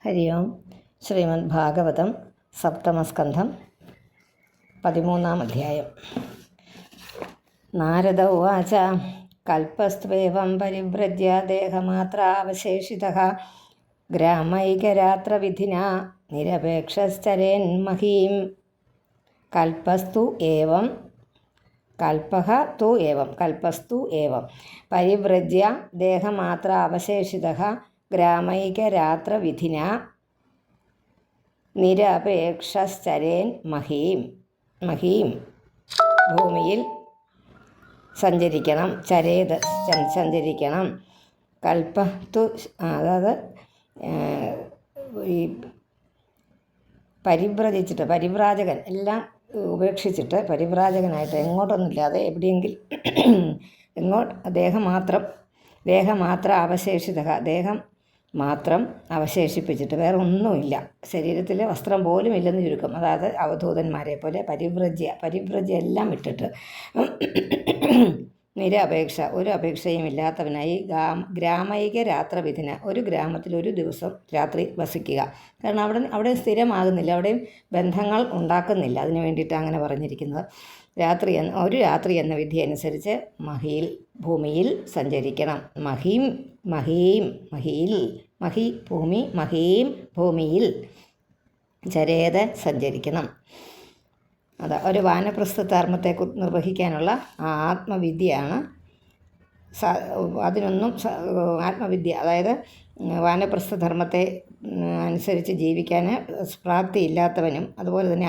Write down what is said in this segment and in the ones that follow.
ഹരി ഓം. ശ്രീമദ് ഭാഗവതം സപ്തമസ്കന്ധം 13-ാം അധ്യായം. നാരദ ഉവാച കൽപ്പസ്ത്വേവം പരിവ്രജ്യ ദേഹമാത്രാവശേഷിതഃ ഗ്രാമൈകരാത്രവിധിനാ നിരപേക്ഷശ്ചരേൻ മഹീം. കൽപ്പസ്തു ഏവം പരിവ്രജ്യ ദേഹമാത്രാവശേഷിതഃ ഗ്രാമൈകരാത്രവിധിനാ നിരപേക്ഷശ്ചരേൻ മഹീം. ഭൂമിയിൽ സഞ്ചരിക്കണം. ചരേത് സഞ്ചരിക്കണം. കൽപ്പത്തു അതായത് ഈ പരിവ്രാജകൻ എല്ലാം ഉപേക്ഷിച്ചിട്ട് പരിവ്രാജകനായിട്ട് എങ്ങോട്ടൊന്നുമില്ലാതെ എവിടെയെങ്കിലും ദേഹമാത്ര അവശേഷിത, ദേഹം മാത്രം അവശേഷിപ്പിച്ചിട്ട് വേറെ ഒന്നുമില്ല, ശരീരത്തിൽ വസ്ത്രം പോലും ഇല്ലെന്ന് ചുരുക്കം. അതായത് അവധൂതന്മാരെ പോലെ പരിവ്രജ്യ എല്ലാം വിട്ടിട്ട് നിരപേക്ഷ, ഒരു അപേക്ഷയും ഇല്ലാത്തവനായി ഗ്രാമൈക രാത്രവിധിന, ഒരു ഗ്രാമത്തിൽ ഒരു ദിവസം രാത്രി വസിക്കുക. കാരണം അവിടെ സ്ഥിരമാകുന്നില്ല, അവിടെയും ബന്ധങ്ങൾ ഉണ്ടാക്കുന്നില്ല. അതിന് വേണ്ടിയിട്ട് അങ്ങനെ പറഞ്ഞിരിക്കുന്നത്. ഒരു രാത്രി എന്ന വിധി അനുസരിച്ച് ഭൂമിയിൽ സഞ്ചരിക്കണം. ഭൂമിയിൽ ചരേത് സഞ്ചരിക്കണം. അത് ഒരു വാനപ്രസ്ഥ ധർമ്മത്തെ നിർവഹിക്കാനുള്ള ആത്മവിദ്യയാണ്. അതിനൊന്നും ആത്മവിദ്യ, അതായത് വാനപ്രസ്ഥ ധർമ്മത്തെ അനുസരിച്ച് ജീവിക്കാൻ പ്രാപ്തിയില്ലാത്തവനും അതുപോലെ തന്നെ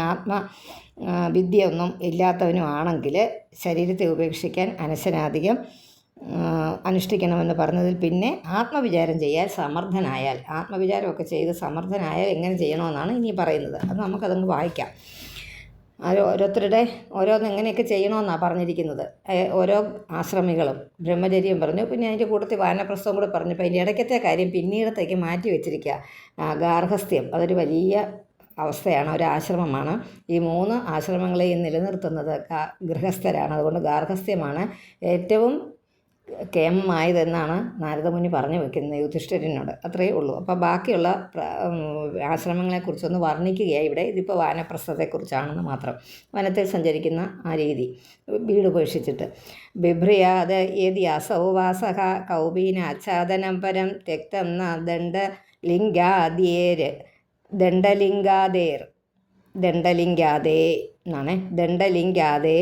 വിദ്യയൊന്നും ഇല്ലാത്തവനും ആണെങ്കിൽ ശരീരത്തെ ഉപേക്ഷിക്കാൻ അനശനാധികം അനുഷ്ഠിക്കണമെന്ന് പറഞ്ഞതിൽ പിന്നെ ആത്മവിചാരം ചെയ്യാൻ സമർത്ഥനായാൽ, ആത്മവിചാരമൊക്കെ ചെയ്ത് സമർത്ഥനായാൽ എങ്ങനെ ചെയ്യണമെന്നാണ് ഇനി പറയുന്നത്. അത് നമുക്കതങ്ങ് വായിക്കാം. ഓരോന്ന് എങ്ങനെയൊക്കെ ചെയ്യണമെന്നാണ് പറഞ്ഞിരിക്കുന്നത്. ഓരോ ആശ്രമികളും ബ്രഹ്മചര്യം പറഞ്ഞു, പിന്നെ അതിൻ്റെ കൂട്ടത്തിൽ വാനപ്രസ്ഥം കൂടെ പറഞ്ഞു. അപ്പോൾ അതിൻ്റെ ഇടയ്ക്കത്തെ കാര്യം പിന്നീടത്തേക്ക് മാറ്റി വെച്ചിരിക്കുക. ഗാർഹസ്ഥ്യം അതൊരു വലിയ അവസ്ഥയാണ്, ഒരു ആശ്രമമാണ്. ഈ 3 ആശ്രമങ്ങളെയും നിലനിർത്തുന്നത് ഗൃഹസ്ഥരാണ്. അതുകൊണ്ട് ഗാർഹസ്ഥ്യമാണ് ഏറ്റവും കേമമായതെന്നാണ് നാരദമുനി പറഞ്ഞു വെക്കുന്നത് യുധിഷ്ഠിരനോട്. അത്രയേ ഉള്ളൂ. അപ്പോൾ ബാക്കിയുള്ള ആശ്രമങ്ങളെക്കുറിച്ചൊന്ന് വർണ്ണിക്കുകയാണ് ഇവിടെ. ഇതിപ്പോൾ വാനപ്രസ്ഥത്തെക്കുറിച്ചാണെന്ന് മാത്രം. വനത്തിൽ സഞ്ചരിക്കുന്ന ആ രീതി, വീട് ഉപേക്ഷിച്ചിട്ട്. ബിഭ്രിയാത് യദി അസൗ വാസഃ കൗപീനാച്ഛാദനം പരം ത്യക്തം ന ദണ്ഡലിംഗാദേ എന്നാണ്. ദണ്ഡലിംഗാദേ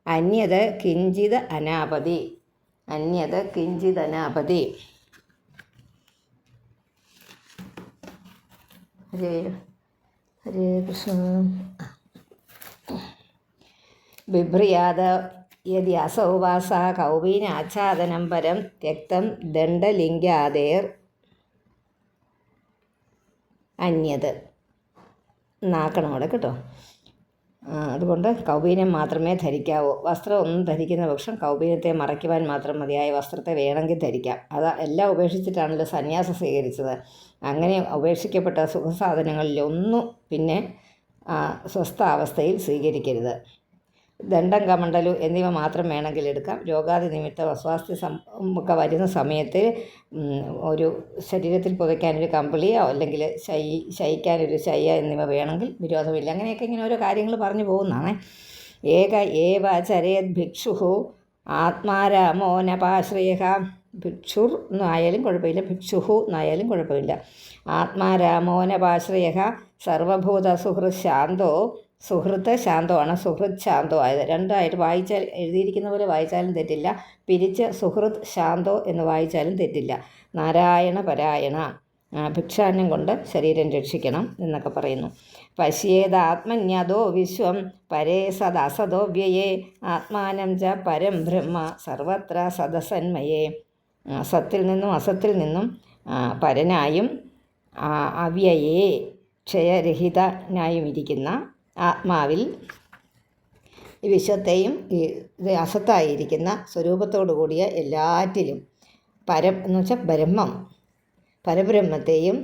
അന്യത് കിഞ്ചിത് അനാപതി. ഹരേ കൃഷ്ണ. ബിഭ്രിയാത യദി അസൗ വാസഃ കൗപീനാച്ഛാദനം പരം ത്യക്തം ദണ്ഡലിംഗാദേർ അന്യത് നാക്കണം അവിടെ കേട്ടോ. അതുകൊണ്ട് കൗപീനം മാത്രമേ ധരിക്കാവൂ. വസ്ത്രം ഒന്നും ധരിക്കുന്ന പക്ഷം കൗപീനത്തെ മറയ്ക്കുവാൻ മാത്രം മതിയായ വസ്ത്രത്തെ വേണമെങ്കിൽ ധരിക്കാം. അത് എല്ലാം ഉപേക്ഷിച്ചിട്ടാണല്ലോ സന്യാസം സ്വീകരിച്ചത്. അങ്ങനെ ഉപേക്ഷിക്കപ്പെട്ട സുഖസാധനങ്ങളിലൊന്നും പിന്നെ സ്വസ്ഥാവസ്ഥയിൽ സ്വീകരിക്കരുത്. ദണ്ഡം കമണ്ടലു എന്നിവ മാത്രം വേണമെങ്കിൽ എടുക്കാം. രോഗാദി നിമിത്തം അസ്വാസ്ഥ്യം ഒക്കെ വരുന്ന സമയത്ത് ഒരു ശരീരത്തിൽ പുതയ്ക്കാനൊരു കമ്പിളിയോ അല്ലെങ്കിൽ ശയിക്കാനൊരു ശയ്യ എന്നിവ വേണമെങ്കിൽ വിരോധമില്ല. അങ്ങനെയൊക്കെ ഇങ്ങനെ ഓരോ കാര്യങ്ങൾ പറഞ്ഞു പോകുന്നതാണ്. ഏവ ചരേത് ഭിക്ഷു ആത്മാരാമോ നപാശ്രയ. ഭിക്ഷുർ എന്നായാലും കുഴപ്പമില്ല, ഭിക്ഷുഹു എന്നായാലും കുഴപ്പമില്ല. ആത്മാരാമോ നപാശ്രയ സർവഭൂത സുഹൃത് ശാന്തോ. സുഹൃത്ത് ശാന്തമാണ്, സുഹൃത് ശാന്തോ ആയത്. രണ്ടായിട്ട് വായിച്ചാൽ എഴുതിയിരിക്കുന്ന പോലെ വായിച്ചാലും തെറ്റില്ല, പിരിച്ച് സുഹൃത് ശാന്തോ എന്ന് വായിച്ചാലും തെറ്റില്ല. നാരായണ പരായണ, ഭിക്ഷാന്നം കൊണ്ട് ശരീരം രക്ഷിക്കണം എന്നൊക്കെ പറയുന്നു. പശ്യേതാത്മന്യതോ വിശ്വം പരേ സദസദോ വ്യയേ ആത്മാനം ച പരം ബ്രഹ്മ സർവത്ര സദസന്മയേ. സത്തിൽ നിന്നും അസത്തിൽ നിന്നും പരനായും അവ്യയേ ക്ഷയരഹിതനായും ഇരിക്കുന്ന ആത്മാവിൽ ഈ വിശ്വത്തെയും ഇത് അസത്തായിരിക്കുന്ന സ്വരൂപത്തോടു കൂടിയ എല്ലാറ്റിലും എന്ന് വെച്ചാൽ പരബ്രഹ്മത്തെയും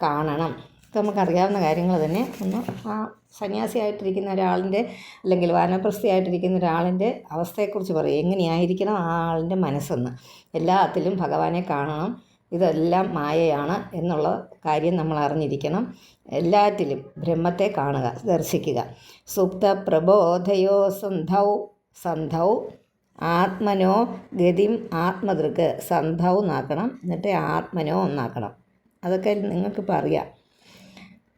കാണണം. നമുക്കറിയാവുന്ന കാര്യങ്ങൾ തന്നെ. ഒന്ന് ആ സന്യാസിയായിട്ടിരിക്കുന്ന ഒരാളിൻ്റെ അല്ലെങ്കിൽ വാനപ്രസ്ഥയായിട്ടിരിക്കുന്ന ഒരാളിൻ്റെ അവസ്ഥയെക്കുറിച്ച് പറയും. എങ്ങനെയായിരിക്കണം ആ ആളിൻ്റെ മനസ്സെന്ന്. എല്ലാത്തിലും ഭഗവാനെ കാണണം. ഇതെല്ലാം മായയാണ് എന്നുള്ള കാര്യം നമ്മൾ അറിഞ്ഞിരിക്കണം. എല്ലാറ്റിലും ബ്രഹ്മത്തെ കാണുക, ദർശിക്കുക. സുപ്ത പ്രബോധയോ സന്ധൗ ആത്മനോ ഗതിം ആത്മദൃക്. സന്ധൗ എന്നാക്കണം, എന്നിട്ട് ആത്മനോ എന്നാക്കണം. അതൊക്കെ നിങ്ങൾക്കിപ്പോൾ അറിയാം.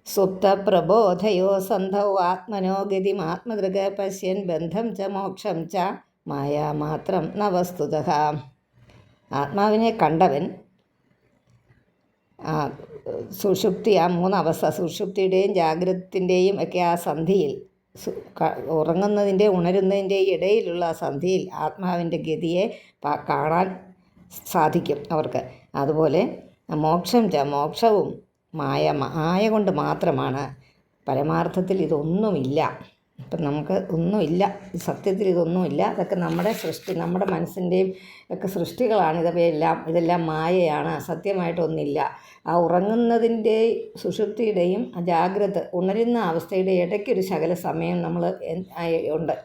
സുപ്ത പ്രബോധയോ സന്ധൗ ആത്മനോ ഗതിം ആത്മദൃക് പശ്യൻ ബന്ധം ച മോക്ഷം ച മായാമാത്രം ന വസ്തുതഃ. ആത്മാവിനെ കണ്ടവൻ സുഷുപ്തി, ആ മൂന്നവസ്ഥ, സുഷുപ്തിയുടെയും ജാഗ്രതത്തിൻ്റെയും ഒക്കെ ആ സന്ധിയിൽ, ഉറങ്ങുന്നതിൻ്റെ ഉണരുന്നതിൻ്റെ ഇടയിലുള്ള സന്ധിയിൽ ആത്മാവിൻ്റെ ഗതിയെ കാണാൻ സാധിക്കും അവർക്ക്. അതുപോലെ മോക്ഷവും മായ കൊണ്ട് മാത്രമാണ്. പരമാർത്ഥത്തിൽ ഇതൊന്നുമില്ല. ഇപ്പം നമുക്ക് ഒന്നുമില്ല, സത്യത്തിൽ ഇതൊന്നുമില്ല. അതൊക്കെ നമ്മുടെ സൃഷ്ടി, നമ്മുടെ മനസ്സിൻ്റെയും ഒക്കെ സൃഷ്ടികളാണ്. ഇതെല്ലാം മായയാണ്, സത്യമായിട്ടൊന്നില്ല. ആ ഉറങ്ങുന്നതിൻ്റെ സുഷുപ്തിയുടെയും ജാഗ്രത ഉണരുന്ന അവസ്ഥയുടെ ഇടയ്ക്കൊരു ശകല സമയം നമ്മൾ ഉണ്ട്.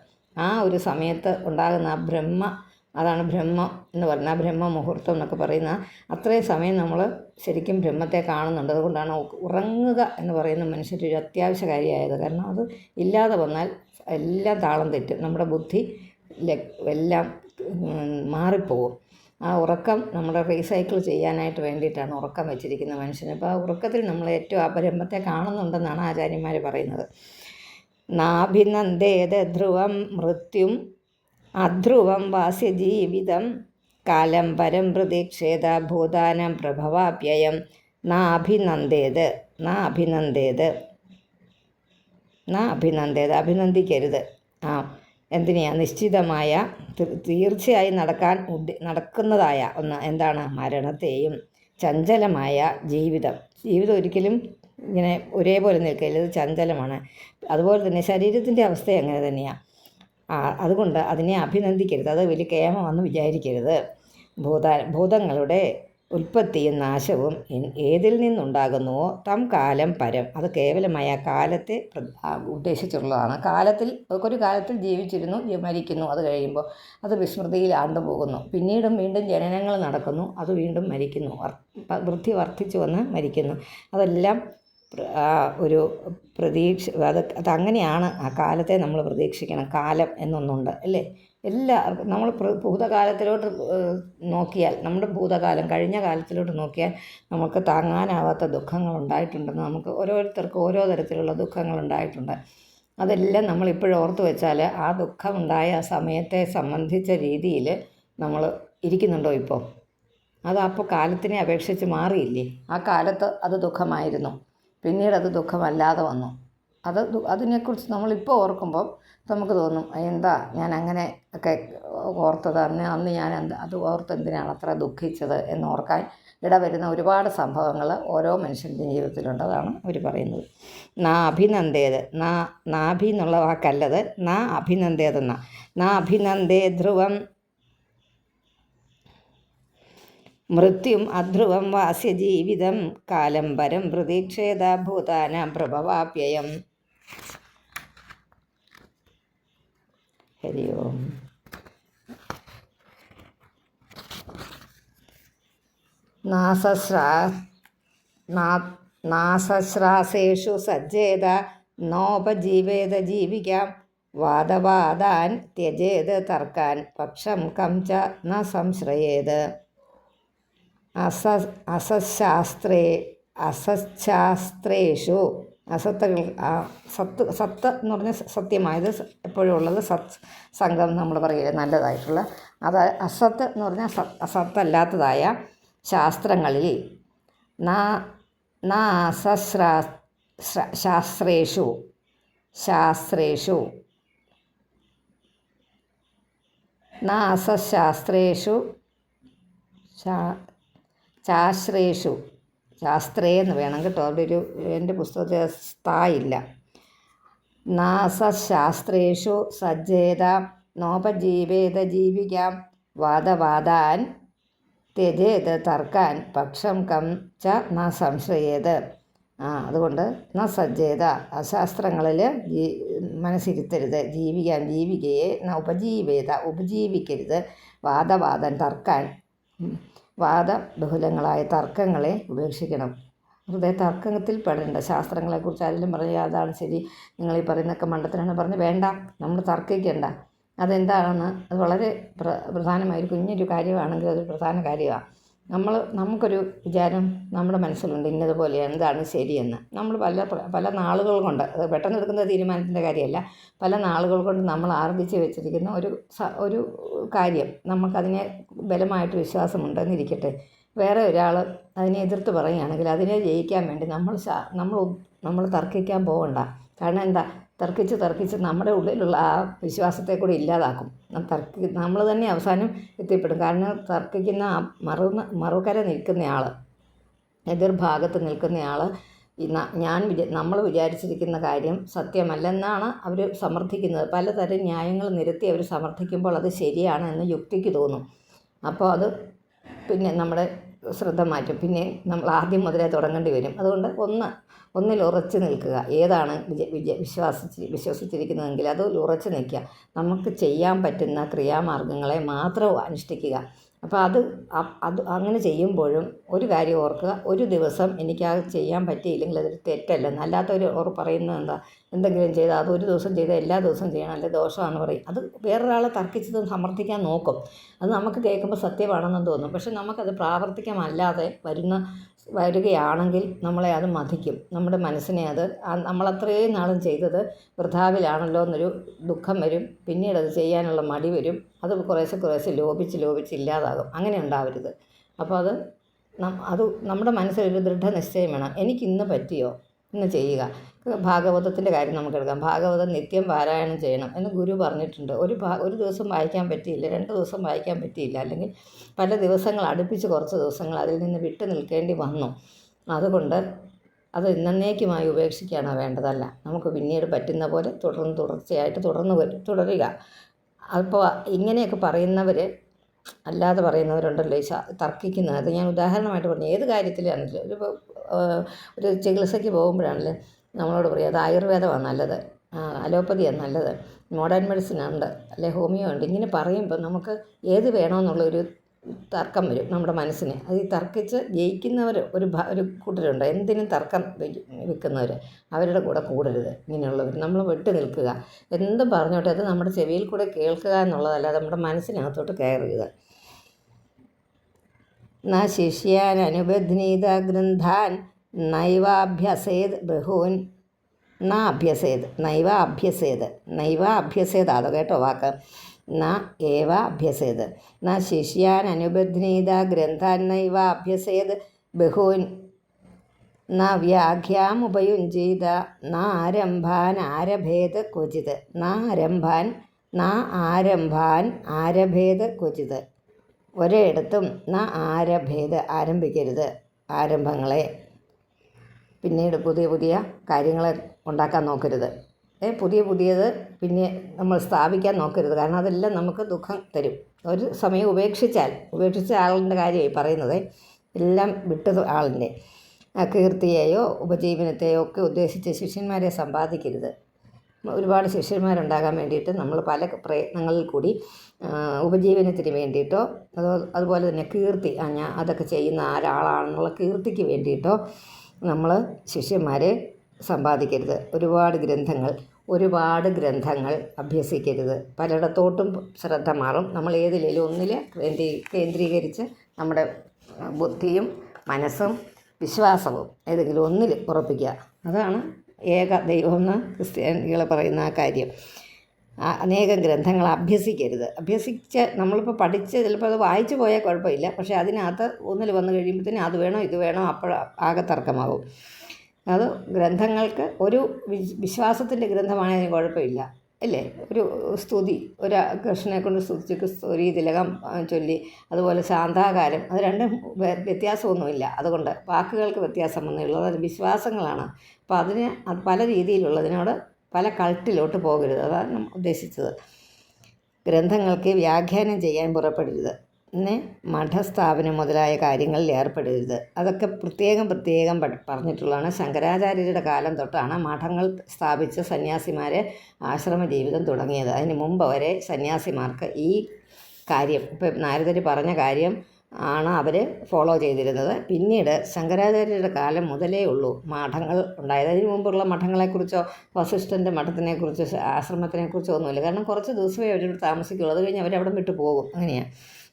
ആ ഒരു സമയത്ത് ഉണ്ടാകുന്ന ആ അതാണ് ബ്രഹ്മം എന്ന് പറഞ്ഞാൽ ബ്രഹ്മ മുഹൂർത്തം എന്നൊക്കെ പറയുന്ന അത്രയും സമയം നമ്മൾ ശരിക്കും ബ്രഹ്മത്തെ കാണുന്നുണ്ട്. അതുകൊണ്ടാണ് ഉറങ്ങുക എന്ന് പറയുന്ന മനുഷ്യരൊരു അത്യാവശ്യ കാര്യമായത്. കാരണം അത് ഇല്ലാതെ വന്നാൽ എല്ലാം താളം തെറ്റും, നമ്മുടെ ബുദ്ധി എല്ലാം മാറിപ്പോകും. ആ ഉറക്കം നമ്മുടെ റീസൈക്കിൾ ചെയ്യാനായിട്ട് വേണ്ടിയിട്ടാണ് ഉറക്കം വെച്ചിരിക്കുന്ന മനുഷ്യന്. അപ്പോൾ ആ ഉറക്കത്തിൽ നമ്മൾ ഏറ്റവും ആ ബ്രഹ്മത്തെ കാണുന്നുണ്ടെന്നാണ് ആചാര്യന്മാർ പറയുന്നത്. നാഭിനന്ദേത് ധ്രുവം മൃത്യും അധ്രുവം വാസ്യ ജീവിതം കാലം പരം പ്രതീക്ഷേത ഭൂതാനം പ്രഭവാപ്യയം അഭിനന്ദിക്കരുത്. എന്തിനാ? നിശ്ചിതമായ തീർച്ചയായും നടക്കുന്നതായ ഒന്ന് എന്താണ്? മരണത്തെയും ചഞ്ചലമായ ജീവിതം ഒരിക്കലും ഇങ്ങനെ ഒരേപോലെ നിൽക്കില്ല, ഇത് ചഞ്ചലമാണ്. അതുപോലെ തന്നെ ശരീരത്തിൻ്റെ അവസ്ഥ അങ്ങനെ തന്നെയാണ്. അതുകൊണ്ട് അതിനെ അഭിനന്ദിക്കരുത്, അത് വലിയ കേമമെന്ന് വിചാരിക്കരുത്. ഭൂതങ്ങളുടെ ഉൽപ്പത്തിയും നാശവും ഏതിൽ നിന്നുണ്ടാകുന്നുവോ തം കാലം പരം, അത് കേവലമായ കാലത്തെ ഉദ്ദേശിച്ചുള്ളതാണ്. ഒരു കാലത്തിൽ ജീവിച്ചിരുന്നു, മരിക്കുന്നു. അത് കഴിയുമ്പോൾ അത് വിസ്മൃതിയിൽ ആണ്ടുപോകുന്നു. പിന്നീടും വീണ്ടും ജനനങ്ങൾ നടക്കുന്നു, അത് വീണ്ടും മരിക്കുന്നു, വൃദ്ധി വർദ്ധിച്ചു വന്ന് മരിക്കുന്നു. അതെല്ലാം ഒരു പ്രതീക്ഷ. അതങ്ങനെയാണ്. ആ കാലത്തെ നമ്മൾ പ്രതീക്ഷിക്കണം. കാലം എന്നൊന്നുണ്ട് അല്ലേ? നമ്മൾ ഭൂതകാലത്തിലോട്ട് നോക്കിയാൽ, നമ്മുടെ ഭൂതകാലം കഴിഞ്ഞ കാലത്തിലോട്ട് നോക്കിയാൽ നമുക്ക് താങ്ങാനാവാത്ത ദുഃഖങ്ങൾ ഉണ്ടായിട്ടുണ്ടെന്ന് നമുക്ക് ഓരോരുത്തർക്കും ഓരോ തരത്തിലുള്ള ദുഃഖങ്ങൾ ഉണ്ടായിട്ടുണ്ട്. അതെല്ലാം നമ്മളിപ്പോഴും ഓർത്ത് വെച്ചാൽ ആ ദുഃഖമുണ്ടായ സമയത്തെ സംബന്ധിച്ച രീതിയിൽ നമ്മൾ ഇരിക്കുന്നുണ്ടോ ഇപ്പോൾ? അപ്പോൾ കാലത്തിനെ അപേക്ഷിച്ച് മാറിയില്ലേ? ആ കാലത്ത് അത് ദുഃഖമായിരുന്നു, പിന്നീട് അത് ദുഃഖമല്ലാതെ വന്നു. അതിനെക്കുറിച്ച് നമ്മളിപ്പോൾ ഓർക്കുമ്പോൾ നമുക്ക് തോന്നും, എന്താ ഞാൻ അങ്ങനെ ഒക്കെ ഓർത്തത്, അന്ന് ഞാൻ അത് ഓർത്ത് എന്തിനാണ് അത്ര ദുഃഖിച്ചത് എന്നോർക്കാൻ ഇടവരുന്ന ഒരുപാട് സംഭവങ്ങൾ ഓരോ മനുഷ്യൻ്റെ ജീവിതത്തിലുണ്ട്. അതാണ് അവർ പറയുന്നത്. നാഭി എന്നുള്ള വാക്കല്ലത്, അഭിനന്ദേത് ധ്രുവം മൃത്യും അധ്രുവം വാസ്യ ജീവിതം കാലം പരം പ്രതീക്ഷേത ഭൂതാനാം പ്രഭവാപ്യയം. ഹരി ഓം. നാസശ്രാസേഷു സജ്ജേത നോപജീവേത ജീവിക്കാം വാദവാദാൻ ത്യജേത് തർക്കാൻ പക്ഷം കം ച ന സംശ്രയേത്. അസശാസ്ത്രേഷു സത്ത് എന്ന് പറഞ്ഞാൽ സത്യമായത് എപ്പോഴും ഉള്ളത്, സംഘം നമ്മൾ പറയില്ല നല്ലതായിട്ടുള്ള. അത് അസത്ത് എന്ന് പറഞ്ഞാൽ അസത്തല്ലാത്തതായ ശാസ്ത്രങ്ങളിൽ ശാസ്ത്രേ എന്ന് വേണം കേട്ടോ. അവിടെ എൻ്റെ പുസ്തകത്തിൽ സ്ഥായില്ല. നാസശാസ്ത്രേഷു സജ്ജേത നോപജീവേത ജീവിക്കാം വാദവാദാൻ ത്യജേത് തർക്കാൻ പക്ഷം കം ച ന സംശയേത്. അതുകൊണ്ട് ന സജ്ജേത, അശാസ്ത്രങ്ങളിൽ മനസ്സിരുത്തരുത്. ജീവികയെ ന ഉപജീവേത, ഉപജീവിക്കരുത്. വാദവാദൻ തർക്കാൻ, വാദബഹുലങ്ങളായ തർക്കങ്ങളെ ഉപേക്ഷിക്കണം. വെറുതെ തർക്കത്തിൽ പെടേണ്ട. ശാസ്ത്രങ്ങളെക്കുറിച്ച് ആരെങ്കിലും പറഞ്ഞാൽ അതാണ് ശരി, നിങ്ങൾ ഈ പറയുന്നതൊക്കെ മണ്ടത്തരാണ് പറഞ്ഞ് വേണ്ട, നമ്മൾ തർക്കിക്കേണ്ട. അതെന്താണെന്ന് അത് വളരെ പ്രധാനമായ ഒരു കുഞ്ഞൊരു കാര്യമാണെങ്കിൽ അതൊരു പ്രധാന കാര്യമാണ്. നമുക്കൊരു വിചാരം നമ്മുടെ മനസ്സിലുണ്ട്, ഇന്നതുപോലെയാണ്, ഇതാണ് ശരിയെന്ന്. നമ്മൾ പല നാളുകൾ കൊണ്ട്, അത് പെട്ടെന്ന് എടുക്കുന്ന തീരുമാനത്തിൻ്റെ കാര്യമല്ല, പല നാളുകൾ കൊണ്ട് നമ്മൾ ആർജിച്ച് വെച്ചിരിക്കുന്ന ഒരു കാര്യം, നമുക്കതിനെ ബലമായിട്ട് വിശ്വാസമുണ്ടെന്നിരിക്കട്ടെ. വേറെ ഒരാൾ അതിനെ എതിർത്ത് പറയുകയാണെങ്കിൽ അതിനെ ജയിക്കാൻ വേണ്ടി നമ്മൾ തർക്കിക്കാൻ പോകണ്ട. കാരണം എന്താ, തർക്കിച്ച് നമ്മുടെ ഉള്ളിലുള്ള ആ വിശ്വാസത്തെ കൂടി ഇല്ലാതാക്കും. നമ്മൾ തന്നെ അവസാനം എത്തിപ്പെടും. കാരണം തർക്കിക്കുന്ന ആ മറുകര നിൽക്കുന്നയാൾ, എതിർഭാഗത്ത് നിൽക്കുന്നയാൾ നമ്മൾ വിചാരിച്ചിരിക്കുന്ന കാര്യം സത്യമല്ലെന്നാണ് അവർ സമർത്ഥിക്കുന്നത്. പലതരം ന്യായങ്ങൾ നിരത്തി അവർ സമർത്ഥിക്കുമ്പോൾ അത് ശരിയാണ് എന്ന് യുക്തിക്ക് തോന്നും. അപ്പോൾ അത് പിന്നെ നമ്മുടെ ശ്രദ്ധ മാറ്റും. പിന്നെ നമ്മൾ ആദ്യം മുതലേ തുടങ്ങേണ്ടി വരും. അതുകൊണ്ട് ഒന്നിൽ ഉറച്ചു നിൽക്കുക. ഏതാണ് വിശ്വസിച്ചിരിക്കുന്നതെങ്കിൽ അതിൽ ഉറച്ചു നിൽക്കുക. നമുക്ക് ചെയ്യാൻ പറ്റുന്ന ക്രിയാമാർഗങ്ങളെ മാത്രം അനുഷ്ഠിക്കുക. അപ്പോൾ അത് അങ്ങനെ ചെയ്യുമ്പോഴും ഒരു കാര്യം ഓർക്കുക, ഒരു ദിവസം എനിക്ക് ചെയ്യാൻ പറ്റിയില്ലെങ്കിൽ അതൊരു തെറ്റല്ലെന്ന്. അല്ലാത്തവർ പറയുന്നത് എന്താ, എന്തെങ്കിലും ചെയ്താൽ അത് ഒരു ദിവസം ചെയ്താൽ എല്ലാ ദിവസവും ചെയ്യണം, അല്ലെ ദോഷമാണെന്ന് പറയും. അത് വേറൊരാളെ തർക്കിച്ചത് സമർത്ഥിക്കാൻ നോക്കും. അത് നമുക്ക് കേൾക്കുമ്പോൾ സത്യമാണെന്ന് തോന്നും. പക്ഷെ നമുക്കത് പ്രാവർത്തികമല്ലാതെ വരികയാണെങ്കിൽ നമ്മളെ അത് മതിക്കും. നമ്മുടെ മനസ്സിനെ അത് നമ്മളത്രയും നാളും ചെയ്തത് വൃഥാവിലാണല്ലോ എന്നൊരു ദുഃഖം വരും. പിന്നീട് അത് ചെയ്യാനുള്ള മടി വരും. അത് കുറേശ്ശെ ലോപിച്ച് ഇല്ലാതാകും. അങ്ങനെ ഉണ്ടാവരുത്. അപ്പോൾ അത് നമ്മുടെ മനസ്സിലൊരു ദൃഢനിശ്ചയം വേണം. എനിക്കിന്ന് പറ്റിയോ, ഇന്ന് ചെയ്യുക. ഭാഗവതത്തിൻ്റെ കാര്യം നമുക്കെടുക്കാം. ഭാഗവതം നിത്യം പാരായണം ചെയ്യണം എന്ന് ഗുരു പറഞ്ഞിട്ടുണ്ട്. ഒരു ദിവസം വായിക്കാൻ പറ്റിയില്ല, 2 ദിവസം വായിക്കാൻ പറ്റിയില്ല, അല്ലെങ്കിൽ പല ദിവസങ്ങൾ അടുപ്പിച്ച് കുറച്ച് ദിവസങ്ങൾ അതിൽ നിന്ന് വിട്ടു നിൽക്കേണ്ടി വന്നു. അതുകൊണ്ട് അത് എന്നേക്കുമായി ഉപേക്ഷിക്കുകയാണോ വേണ്ടതല്ല. നമുക്ക് പിന്നീട് പറ്റുന്ന പോലെ തുടർച്ചയായിട്ട് തുടരുക. അപ്പോൾ ഇങ്ങനെയൊക്കെ പറയുന്നവർ, അല്ലാതെ പറയുന്നവരുണ്ടല്ലോ, തർക്കിക്കുന്നത്. അത് ഞാൻ ഉദാഹരണമായിട്ട് പറഞ്ഞു. ഏത് കാര്യത്തിലാണെങ്കിലും ഒരു ചികിത്സയ്ക്ക് പോകുമ്പോഴാണല്ലോ നമ്മളോട് പറയും അത് ആയുർവേദമാണ് നല്ലത്, അലോപ്പതിയാണ് നല്ലത്, മോഡേൺ മെഡിസിൻ ഉണ്ട്, അല്ലെ ഹോമിയോ ഉണ്ട്. ഇങ്ങനെ പറയുമ്പോൾ നമുക്ക് ഏത് വേണമെന്നുള്ളൊരു തർക്കം വരും നമ്മുടെ മനസ്സിന്. അത് ഈ തർക്കിച്ച് ജയിക്കുന്നവർ ഒരു കൂട്ടരുണ്ട്. എന്തിനും തർക്കം വെക്കുന്നവർ, അവരുടെ കൂടെ കൂടരുത്. ഇങ്ങനെയുള്ളവർ നമ്മൾ വിട്ടു നിൽക്കുക. എന്തും പറഞ്ഞോട്ടെ, അത് നമ്മുടെ ചെവിയിൽ കൂടെ കേൾക്കുക എന്നുള്ളതല്ലാതെ നമ്മുടെ മനസ്സിനകത്തോട്ട് കയറുക. ന ശിഷ്യാൻ അനുബധ്നീത ഗ്രന്ഥാൻ നൈവാഭ്യസേത് ബഹൂൻ നൈവാഭ്യസേത് അത് കേട്ടോ വാക്ക്. ന ഏവ അഭ്യസേത്. ന ശിഷ്യാൻ അനുബധ്നീത ഗ്രന്ഥാൻ നൈവാഭ്യസേത് ബഹൂൻ ന വ്യാഖ്യാമുപയുഞ്ജീത ന ആരംഭാൻ ആരഭേത് ക്വചിത്. ആരഭേത് ക്വചിത്. ഒരിടത്തും ന ആരംഭിക്കരുത് ആരംഭങ്ങളെ. പിന്നീട് പുതിയ കാര്യങ്ങളെ ഉണ്ടാക്കാൻ നോക്കരുത്. പുതിയത് പിന്നെ നമ്മൾ സ്ഥാപിക്കാൻ നോക്കരുത്. കാരണം അതെല്ലാം നമുക്ക് ദുഃഖം തരും. ഒരു സമയം ഉപേക്ഷിച്ച ആളിൻ്റെ കാര്യമായി പറയുന്നത്. എല്ലാം വിട്ടത് ആളിൻ്റെ കീർത്തിയെയോ ഉപജീവനത്തെയോ ഒക്കെ ഉദ്ദേശിച്ച് ശിഷ്യന്മാരെ സമ്പാദിക്കരുത്. ഒരുപാട് ശിഷ്യന്മാരുണ്ടാകാൻ വേണ്ടിയിട്ട് നമ്മൾ പല പ്രയത്നങ്ങളിൽ കൂടി ഉപജീവനത്തിന് വേണ്ടിയിട്ടോ അതുപോലെ തന്നെ കീർത്തി, അതൊക്കെ ചെയ്യുന്ന ഒരാളാണെന്നുള്ള കീർത്തിക്ക് വേണ്ടിയിട്ടോ നമ്മൾ ശിഷ്യന്മാരെ സമ്പാദിക്കരുത്. ഒരുപാട് ഗ്രന്ഥങ്ങൾ അഭ്യസിക്കരുത്. പലയിടത്തോട്ടും ശ്രദ്ധ മാറും. നമ്മൾ ഏതിലേലും ഒന്നിൽ കേന്ദ്രീകരിച്ച് നമ്മുടെ ബുദ്ധിയും മനസ്സും വിശ്വാസവും ഏതെങ്കിലും ഒന്നിൽ ഉറപ്പിക്കുക. അതാണ് ഏക ദൈവമെന്ന് ക്രിസ്ത്യാനികൾ പറയുന്ന ആ കാര്യം. അനേകം ഗ്രന്ഥങ്ങൾ അഭ്യസിക്കരുത്. നമ്മളിപ്പോൾ പഠിച്ച് ചിലപ്പോൾ അത് വായിച്ചു പോയാൽ കുഴപ്പമില്ല. പക്ഷേ അതിനകത്ത് ഒന്നിൽ വന്നു കഴിയുമ്പോഴത്തേനും അത് വേണോ ഇത് വേണോ, അപ്പോൾ ആകെ തർക്കമാകും. അത് ഗ്രന്ഥങ്ങൾക്ക് ഒരു വിശ്വാസത്തിൻ്റെ ഗ്രന്ഥമാണെങ്കിൽ കുഴപ്പമില്ല, അല്ലേ? ഒരു സ്തുതി, കൃഷ്ണനെ കൊണ്ട് സ്തുതിച്ച് സ്തുതി തിലകം ചൊല്ലി, അതുപോലെ ശാന്താകാരം, അത് രണ്ടും വ്യത്യാസമൊന്നുമില്ല. അതുകൊണ്ട് വാക്കുകൾക്ക് വ്യത്യാസമൊന്നുമേ ഉള്ളൂ. അത് വിശ്വാസങ്ങളാണ്. അപ്പോൾ അത് പല രീതിയിലുള്ളതിനോട് പല കൾട്ടിലോട്ട് പോകരുത്. അതാണ് ഉദ്ദേശിച്ചത്. ഗ്രന്ഥങ്ങൾക്ക് വ്യാഖ്യാനം ചെയ്യാൻ പുറപ്പെടരുത്. പിന്നെ മഠസ്ഥാപനം മുതലായ കാര്യങ്ങളിൽ ഏർപ്പെടരുത്. അതൊക്കെ പ്രത്യേകം പറഞ്ഞിട്ടുള്ളതാണ്. ശങ്കരാചാര്യരുടെ കാലം തൊട്ടാണ് മഠങ്ങൾ സ്ഥാപിച്ച് സന്യാസിമാരെ ആശ്രമ ജീവിതം തുടങ്ങിയത്. അതിന് മുമ്പ് വരെ സന്യാസിമാർക്ക് ഈ കാര്യം, ഇപ്പം നാരദർ പറഞ്ഞ കാര്യം ആണ് അവർ ഫോളോ ചെയ്തിരുന്നത്. പിന്നീട് ശങ്കരാചാര്യരുടെ കാലം മുതലേ ഉള്ളൂ മഠങ്ങൾ ഉണ്ടായത്. അതിന് മുമ്പുള്ള മഠങ്ങളെക്കുറിച്ചോ വസിഷ്ഠൻ്റെ മഠത്തിനെക്കുറിച്ചോ ആശ്രമത്തിനെക്കുറിച്ചോ ഒന്നുമില്ല. കാരണം കുറച്ച് ദിവസമേ അവരോട് താമസിക്കുള്ളൂ. അത് കഴിഞ്ഞ് അവരവിടെ വിട്ടു പോകും. അങ്ങനെയാണ്.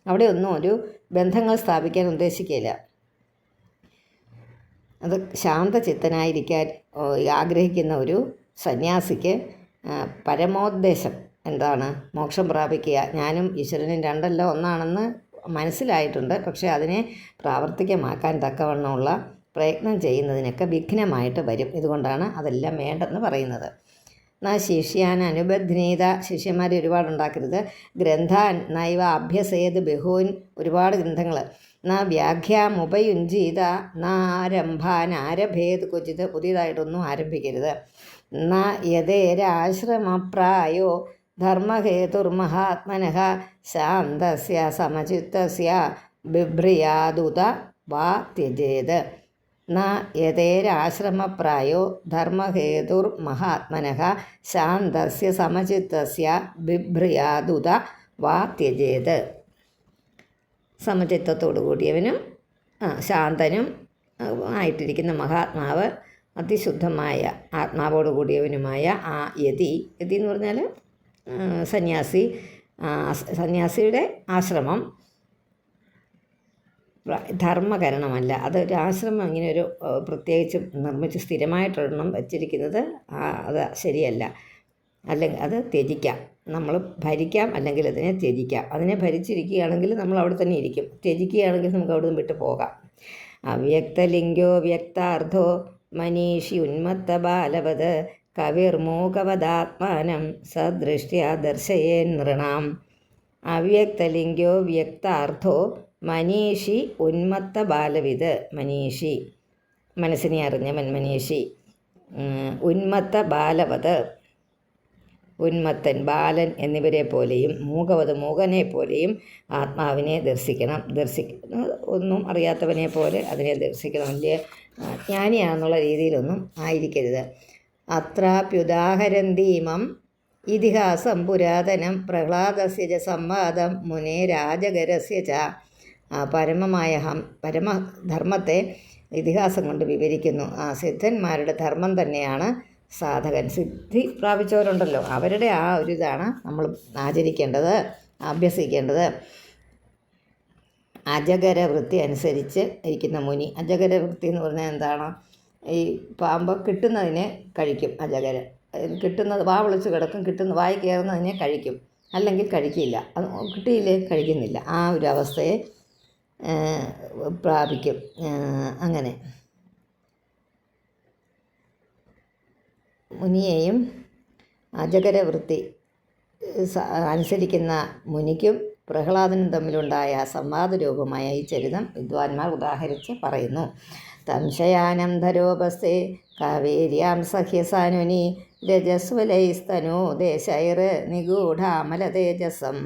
അവിടെ ഒന്നും ഒരു ബന്ധങ്ങൾ സ്ഥാപിക്കാൻ ഉദ്ദേശിക്കില്ല. അത് ശാന്തചിത്തനായിരിക്കാൻ ആഗ്രഹിക്കുന്ന ഒരു സന്യാസിക്ക് പരമോദ്ദേശം എന്താണ്? മോക്ഷം പ്രാപിക്കുക. ഞാനും ഈശ്വരനും രണ്ടല്ല ഒന്നാണെന്ന് മനസ്സിലായിട്ടുണ്ട്. പക്ഷേ അതിനെ പ്രാവർത്തികമാക്കാൻ തക്കവണ്ണമുള്ള പ്രയത്നം ചെയ്യുന്നതിനൊക്കെ വിഘ്നമായിട്ട് വരും. ഇതുകൊണ്ടാണ് അതെല്ലാം വേണ്ടെന്ന് പറയുന്നത്. ശിഷ്യാൻ അനുബധ്നീത, ശിഷ്യന്മാരെ ഒരുപാടുണ്ടാക്കരുത്. ഗ്രന്ഥാൻ നൈവ അഭ്യസേത് ബഹൂൻ, ഒരുപാട് ഗ്രന്ഥങ്ങൾ. വ്യാഖ്യാമുപയുഞ്ജീത ആരംഭാൻ ആരഭേത് ക്വചിത്, പുതിയതായിട്ടൊന്നും ആരംഭിക്കരുത്. യഥേരാശ്രമപ്രായോ ധർമ്മഹേതുർമഹാത്മനഃ ശാന്തസ്യ സമചിത്തസ്യ ബിഭ്രിയാദുത വാ ത്യജേത്. യഥേരാശ്രമപ്രായോ ധർമ്മഹേതുർമഹാത്മനഃ ശാന്തസ്യ സമചിത്തസ്യ ബിഭ്രിയാദുത വാ ത്യജേത്. സമചിത്തത്തോടു കൂടിയവനും ശാന്തനും ആയിട്ടിരിക്കുന്ന മഹാത്മാവ്, അതിശുദ്ധമായ ആത്മാവോട് കൂടിയവനുമായ ആ യതി എന്ന് പറഞ്ഞാൽ സന്യാസി, സന്യാസിയുടെ ആശ്രമം ധർമ്മകരണമല്ല. അതൊരു ആശ്രമം ഇങ്ങനെ ഒരു പ്രത്യേകിച്ച് നിർമ്മിച്ച് സ്ഥിരമായിട്ടൊരെണ്ണം വച്ചിരിക്കുന്നത് അത് ശരിയല്ല. അല്ലെങ്കിൽ അത് ത്യജിക്കാം. നമ്മൾ ഭരിക്കാം, അല്ലെങ്കിൽ അതിനെ ത്യജിക്കാം. അതിനെ ഭരിച്ചിരിക്കുകയാണെങ്കിൽ നമ്മൾ അവിടെ തന്നെ ഇരിക്കും. ത്യജിക്കുകയാണെങ്കിൽ നമുക്ക് അവിടെ നിന്ന് വിട്ടു പോകാം. അവ്യക്തലിംഗോ വ്യക്താർത്ഥോ മനീഷി ഉന്മത്ത ബാലവത് കവിർമൂകവദാത്മാനം സദൃഷ്ട്യാ ദർശയേ നൃണാം. അവ്യക്തലിംഗോ വ്യക്താർത്ഥോ മനീഷി ഉന്മത്ത ബാലവിത്, മനീഷി മനസ്സിനെ അറിഞ്ഞവൻ, മനീഷി. ഉന്മത്ത ബാലവത്, ഉന്മത്തൻ, ബാലൻ എന്നിവരെ പോലെയും മൂകവത്, മൂകനെ പോലെയും ആത്മാവിനെ ദർശിക്കണം. ഒന്നും അറിയാത്തവനെ പോലെ അതിനെ ദർശിക്കണം. വലിയ ജ്ഞാനിയാണെന്നുള്ള രീതിയിലൊന്നും ആയിരിക്കരുത്. അത്രാപ്യുദാഹരന്തീമം ഇതിഹാസം പുരാതനം പ്രഹ്ലാദസ്യ ച സംവാദം മുനേ രാജഗരസ്യ ച. പരമമായ പരമധർമ്മത്തെ ഇതിഹാസം കൊണ്ട് വിവരിക്കുന്നു. സിദ്ധന്മാരുടെ ധർമ്മം തന്നെയാണ് സാധകൻ. സിദ്ധി പ്രാപിച്ചവരുണ്ടല്ലോ, അവരുടെ ആ ഒരു ഇതാണ് നമ്മൾ ആചരിക്കേണ്ടത്, അഭ്യസിക്കേണ്ടത്. അജഗര വൃത്തി അനുസരിച്ച് ഇരിക്കുന്ന മുനി. അജഗര വൃത്തി എന്ന് പറഞ്ഞാൽ എന്താണ്? ഈ പാമ്പ് കിട്ടുന്നതിനെ കഴിക്കും. അജഗര കിട്ടുന്നത് വാ വിളിച്ച് കിടക്കും, വായി കയറുന്നതിനെ കഴിക്കും, അല്ലെങ്കിൽ കഴിക്കില്ല. അത് കിട്ടിയില്ലേ, കഴിക്കുന്നില്ല. ആ ഒരു അവസ്ഥയെ പ്രാപിക്കും. അങ്ങനെ മുനിയെയും അജഗര വൃത്തി അനുസരിക്കുന്ന മുനിക്കും പ്രഹ്ലാദനും തമ്മിലുണ്ടായ സംവാദരൂപമായ ഈ ചരിതം വിദ്വാൻമാർ ഉദാഹരിച്ച് പറയുന്നു. സംശയാനന്ധരോപസ്ഥേ കാവേര്യാം സഹ്യസാനുനി രജസ്വലൈസ്തനോ ദേശൈർ നിഗൂഢാമലതേജസം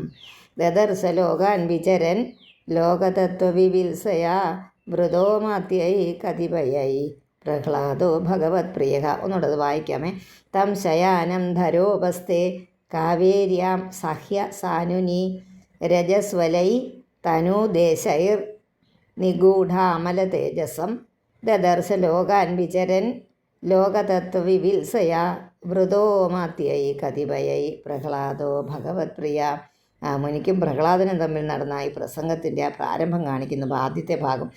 ദദർശ ലോകാൻ വിചരൻ ലോകതത്വവിവിത്സയാ വൃതോമാത്യൈ കതിപയൈ പ്രഹ്ലാദോ ഭഗവത് പ്രിയ. ഒന്നുകൂടെ അത് വായിക്കാമേ. തം ശയാനം ധരോപസ്ഥേ കാവേര്യാം സഹ്യ സാനുനി രജസ്വലൈ തനൂദേശൈർ നിഗൂഢാമലതേജസം ദദർശ ലോകാൻ വിചരൻ ലോകതത്വവിവിത്സയാ വൃതോമാത്യൈ കതിപയൈ പ്രഹ്ലാദോ ഭഗവത് പ്രിയ. മുനിക്കും പ്രഹ്ലാദനും തമ്മിൽ നടന്ന ഈ പ്രസംഗത്തിൻ്റെ ആ പ്രാരംഭം കാണിക്കുന്ന ആദ്യത്തെ ഭാഗം.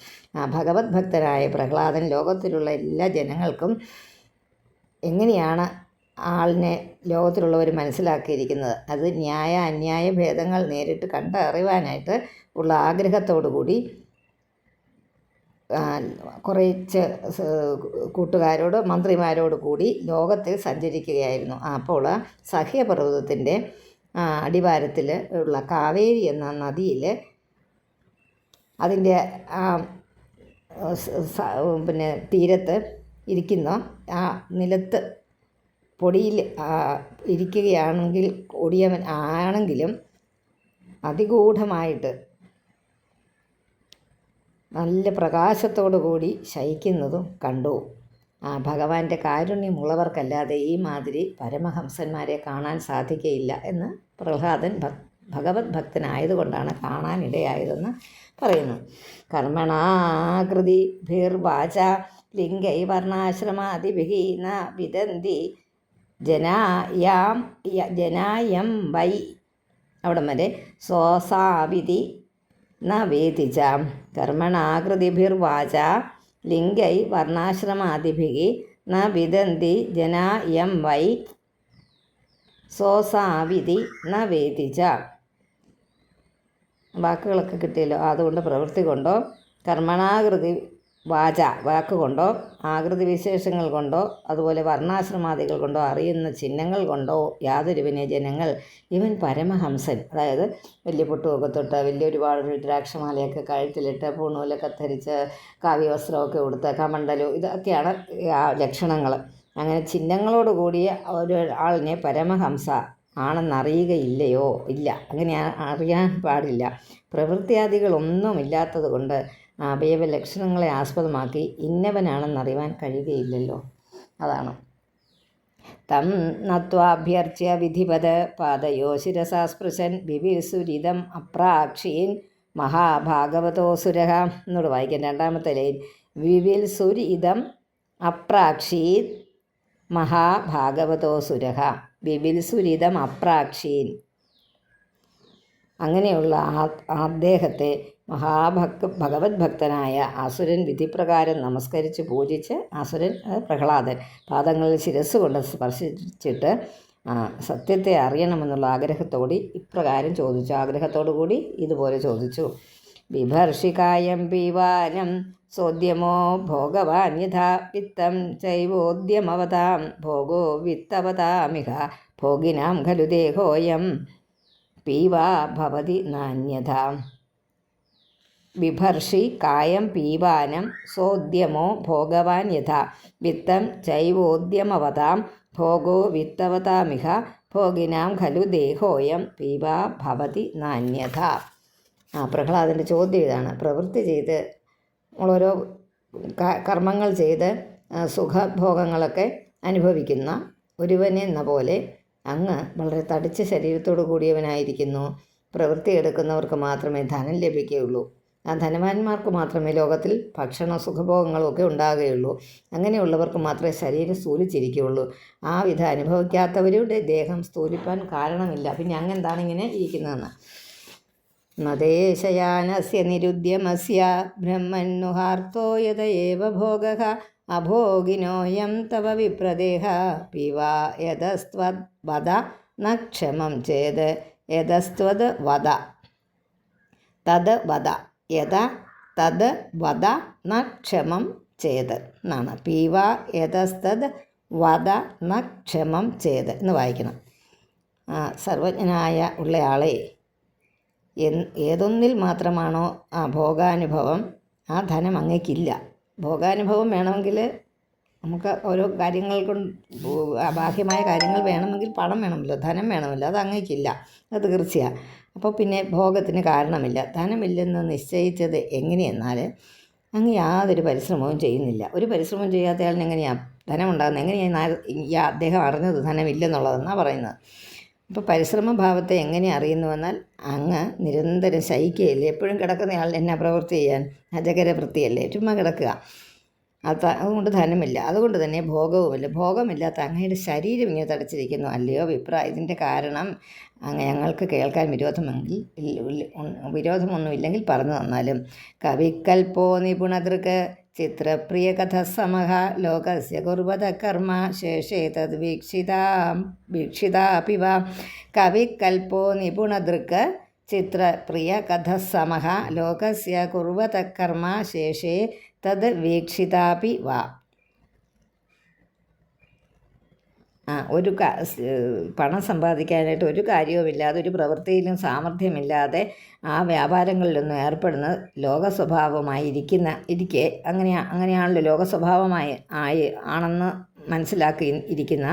ഭഗവത് ഭക്തനായ പ്രഹ്ലാദൻ ലോകത്തിലുള്ള എല്ലാ ജനങ്ങൾക്കും എങ്ങനെയാണ് ആളിനെ ലോകത്തിലുള്ളവർ മനസ്സിലാക്കിയിരിക്കുന്നത്, അത് ന്യായ അന്യായ ഭേദങ്ങൾ നേരിട്ട് കണ്ടറിയാനായിട്ട് ഉള്ള ആഗ്രഹത്തോടു കൂടി കുറച്ച് കൂട്ടുകാരോട് മന്ത്രിമാരോട് കൂടി ലോകത്തിൽ സഞ്ചരിക്കുകയായിരുന്നു. അപ്പോൾ സഹ്യപർവ്വതത്തിൻ്റെ അടിവാരത്തിൽ ഉള്ള കാവേരി എന്ന നദിയിൽ അതിൻ്റെ തീരത്ത് ഇരിക്കുന്ന ആ നിലത്ത് പൊടിയിൽ ഇരിക്കുകയാണെങ്കിൽ ഒടിയവൻ ആണെങ്കിലും അതിഗൂഢമായിട്ട് നല്ല പ്രകാശത്തോടു കൂടി ശയിക്കുന്നതും കണ്ടു. ഭഗവാന്റെ കാരുണ്യമുള്ളവർക്കല്ലാതെ ഈ മാതിരി പരമഹംസന്മാരെ കാണാൻ സാധിക്കയില്ല എന്ന് പ്രഹ്ലാദൻ ഭഗവത് ഭക്തനായതുകൊണ്ടാണ് കാണാനിടയായതെന്ന് പറയുന്നു. കർമ്മണാകൃതി ഭീർവാച ലിംഗൈ വർണ്ണാശ്രമാദിഭിः ന വിദന്തി ജനായം വൈ അവിടം വരെ സ്വസാവിധി ന വേദിച്ച. കർമ്മണാകൃതിഭിർവാച ലിംഗൈ വർണ്ണാശ്രമാദിഭിः ന വിദന്തി ജനായം വൈ സ്വസാവിധി ന വേദിച്ച. വാക്കുകളൊക്കെ കിട്ടിയല്ലോ. അതുകൊണ്ട് പ്രവൃത്തി കൊണ്ടോ കർമ്മണാകൃതി വാച വാക്കുകൊണ്ടോ ആകൃതി വിശേഷങ്ങൾ കൊണ്ടോ അതുപോലെ വർണ്ണാശ്രമാദികൾ കൊണ്ടോ അറിയുന്ന ചിഹ്നങ്ങൾ കൊണ്ടോ യാതൊരുവിനെ ജനങ്ങൾ ഇവൻ പരമഹംസൻ, അതായത് വലിയ പൊട്ടുമൊക്കെ തൊട്ട് വലിയ ഒരുപാട് രുദ്രാക്ഷമാലയൊക്കെ കഴുത്തിലിട്ട് പൂണൂലൊക്കെ ധരിച്ച് കാവ്യവസ്ത്രമൊക്കെ ഉടുത്ത് കമണ്ടലും ഇതൊക്കെയാണ് ലക്ഷണങ്ങൾ. അങ്ങനെ ചിഹ്നങ്ങളോട് കൂടിയ ഒരു ആളിനെ പരമഹംസ ആണെന്നറിയുകയില്ലയോ? ഇല്ല, അങ്ങനെ അറിയാൻ പാടില്ല. പ്രവൃത്തിയാദികളൊന്നുമില്ലാത്തത് കൊണ്ട് അവയവ ലക്ഷണങ്ങളെ ആസ്പദമാക്കി ഇന്നവനാണെന്നറിയുവാൻ കഴിയുകയില്ലല്ലോ. അതാണ്. തം നത്വാഭ്യർച്ച്യ വിധിപത് പാദയോ ശിരസാ സ്പൃശൻ വിവിസുരിതം അപ്രാക്ഷീൻ മഹാഭാഗവതോസുരഃ എന്നോട് വായിക്കാം. രണ്ടാമത്തെ ലൈൻ. വിവിൽസുരിതം അപ്രാക്ഷീൻ മഹാഭാഗവതോസുരഃ. വിവിൽസുരിതം അപ്രാക്ഷീൻ. അങ്ങനെയുള്ള അദ്ദേഹത്തെ ഭഗവത് ഭക്തനായ അസുരൻ വിധിപ്രകാരം നമസ്കരിച്ച് പൂജിച്ച്, അസുരൻ പ്രഹ്ലാദൻ പാദങ്ങളിൽ ശിരസ് കൊണ്ട് സ്പർശിച്ചിട്ട് സത്യത്തെ അറിയണമെന്നുള്ള ആഗ്രഹത്തോടു കൂടി ഇതുപോലെ ചോദിച്ചു. ബിഭർഷികായം പീവാനം സോദ്യമോ ഭോഗവാൻ യഥാ വിത്തം ചൈവോദ്യമവതാം ഭോഗോ വിത്തവതാമിഹ ഭോഗിനാം ഖലു ദേഹോയം പീവാ ഭവതി നാന്യഥാ. ബിഭർഷി കായം പീവാനം സോദ്യമോ ഭോഗവാൻ യഥാ വിത്തം ചൈവോദ്യമവതാം ഭോഗോ വിത്തവതാമിഹ ഭോഗിനാം ഖലു ദേഹോയം പീവാ ഭവതി നാന്യഥാ. പ്രഹ്ലാദൻ്റെ ചോദ്യം ഇതാണ്. പ്രവൃത്തി ചെയ്ത് നമ്മളോരോ കർമ്മങ്ങൾ ചെയ്ത് സുഖഭോഗങ്ങളൊക്കെ അനുഭവിക്കുന്ന ഒരുവനെന്ന പോലെ അങ്ങ് വളരെ തടിച്ച ശരീരത്തോടു കൂടിയവനായിരിക്കുന്നു. പ്രവൃത്തി എടുക്കുന്നവർക്ക് മാത്രമേ ധനം ലഭിക്കുകയുള്ളൂ. ആ ധനവാന്മാർക്ക് മാത്രമേ ലോകത്തിൽ ഭക്ഷണ സുഖഭോഗങ്ങളും ഒക്കെ ഉണ്ടാകുകയുള്ളൂ. അങ്ങനെയുള്ളവർക്ക് മാത്രമേ ശരീരം സ്ഥൂലിച്ചിരിക്കുകയുള്ളൂ. ആ വിധം അനുഭവിക്കാത്തവരുടെ ദേഹം സ്ഥൂലിപ്പാൻ കാരണമില്ല. പിന്നെ അങ്ങെന്താണ് ഇങ്ങനെ ഇരിക്കുന്നതെന്ന്. നദേശയാനസ്യ നിരുദ്യമസ്യ ബ്രഹ്മന്നുഹാർത്തോ യത ഏവ ഭോഗഃ അഭോഗിനോയം തവ വിപ്രദേഹ പീവാ യതസ്ത്വദ് വദ ന ക്ഷമം ചേത് യതസ്ത്വദ് വദ തത് വദ യഥ തത് വദ ന ക്ഷമം ചേത് എന്നാണ്. പീവാ യതസ്തദ് വദ ന ക്ഷമം ചേത് എന്ന് വായിക്കണം. സർവജ്ഞനായ ഉള്ളയാളെ ഏതൊന്നിൽ മാത്രമാണോ ആ ഭോഗാനുഭവം, ആ ധനം അങ്ങേക്കില്ല. ഭോഗാനുഭവം വേണമെങ്കിൽ നമുക്ക് ഓരോ കാര്യങ്ങൾ കൊണ്ട് ബാഹ്യമായ കാര്യങ്ങൾ വേണമെങ്കിൽ പണം വേണമല്ലോ, ധനം വേണമല്ലോ. അത് അങ്ങേക്കില്ല, അത് തീർച്ചയാണ്. അപ്പോൾ പിന്നെ ഭോഗത്തിന് കാരണമില്ല. ധനമില്ലെന്ന് നിശ്ചയിച്ചത് എങ്ങനെയെന്നാൽ അങ്ങ് യാതൊരു പരിശ്രമവും ചെയ്യുന്നില്ല. ഒരു പരിശ്രമം ചെയ്യാത്തയാളിന് എങ്ങനെയാണ് ധനം ഉണ്ടാകുന്നത്? എങ്ങനെയാണ് അദ്ദേഹം അറിഞ്ഞത് ധനമില്ലെന്നുള്ളതെന്നാണ് പറയുന്നത്. അപ്പോൾ പരിശ്രമഭാവത്തെ എങ്ങനെ അറിയുന്നുവെന്നാൽ അങ്ങ് നിരന്തരം ശയിക്കുകയില്ലേ. എപ്പോഴും കിടക്കുന്നയാൾ എന്നാ പ്രവൃത്തി ചെയ്യാൻ? അജകരവൃത്തിയല്ലേ, ചുമ്മാ കിടക്കുക. അതുകൊണ്ട് ധനമില്ല, അതുകൊണ്ട് തന്നെ ഭോഗവുമില്ല. ഭോഗമില്ലാത്ത അങ്ങയുടെ ശരീരം ഇങ്ങനെ തടിച്ചിരിക്കുന്നു അല്ലയോ വിപ്ര. ഇതിൻ്റെ കാരണം ഞങ്ങൾക്ക് കേൾക്കാൻ വിരോധമൊന്നുമില്ലെങ്കിൽ പറഞ്ഞു തന്നാലും. കവിക്കൽപ്പോ നിപുണതൃക് ചിത്രപ്രിയ കഥസമഹ ലോകസ്യ കുർവത കർമ്മ ശേഷേ തദ് വീക്ഷിതാപിവ. കവിക്കൽപ്പോ നിപുണതൃക് ചിത്രപ്രിയ കഥസമഹ ലോകസ്യ കുർവത കർമ്മ ശേഷേ തത് വീക്ഷിതാപി വാ. ഒരു പണം സമ്പാദിക്കാനായിട്ട് ഒരു കാര്യവുമില്ലാതെ, ഒരു പ്രവൃത്തിയിലും സാമർഥ്യമില്ലാതെ ആ വ്യാപാരങ്ങളിലൊന്നും ഏർപ്പെടുന്ന ലോക സ്വഭാവമായിരിക്കെ അങ്ങനെയാണല്ലോ ലോക സ്വഭാവമായി ആണെന്ന് മനസ്സിലാക്കി ഇരിക്കുന്ന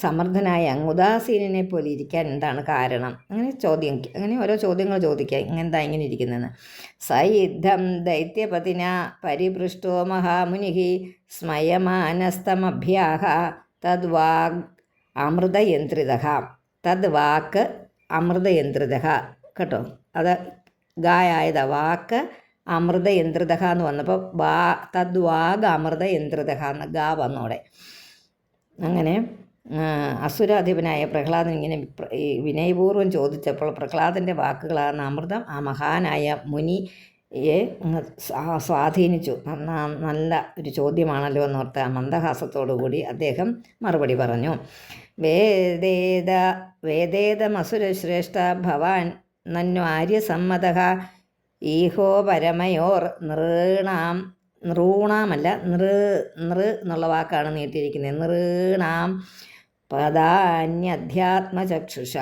സമർത്ഥനായ ഉദാസീനനെ പോലെ ഇരിക്കാൻ എന്താണ് കാരണം? അങ്ങനെ ഓരോ ചോദ്യങ്ങൾ ചോദിക്കുക. എന്താ ഇങ്ങനെ ഇരിക്കുന്നതെന്ന്. സയുദ്ധം ദൈത്യപതിന പരിപൃഷ്ടോ മഹാമുനി സ്മയമാനസ്തമഭ്യാഹ തദ്വാഗ് അമൃതയന്ത്രിത. തദ്വാക്ക് അമൃതയന്ത്രിത കേട്ടോ. അത് ഗായായത വാക്ക് അമൃതയന്ത്രിത എന്ന് വന്നപ്പോൾ തദ്വാഗ് അമൃതയന്ത്രിത എന്ന് ഗാ വന്നോടെ. അങ്ങനെ അസുരാധിപനായ പ്രഹ്ലാദൻ ഇങ്ങനെ വിനയപൂർവ്വം ചോദിച്ചപ്പോൾ പ്രഹ്ലാദൻ്റെ വാക്കുകളാണ് അമൃതം ആ മഹാനായ മുനിയെ സ്വാധീനിച്ചു. നല്ല ഒരു ചോദ്യമാണല്ലോ എന്നോർത്ത് മന്ദഹാസത്തോടു കൂടി അദ്ദേഹം മറുപടി പറഞ്ഞു. വേദേതമസുരശ്രേഷ്ഠ ഭവാൻ നന്നു ആര്യസമ്മതഃ ഈഹോ പരമയോർ നൃണാമല്ല എന്നുള്ള വാക്കാണ് നീട്ടിയിരിക്കുന്നത്. നൃണാം പദാന്യധ്യാത്മചക്ഷുഷ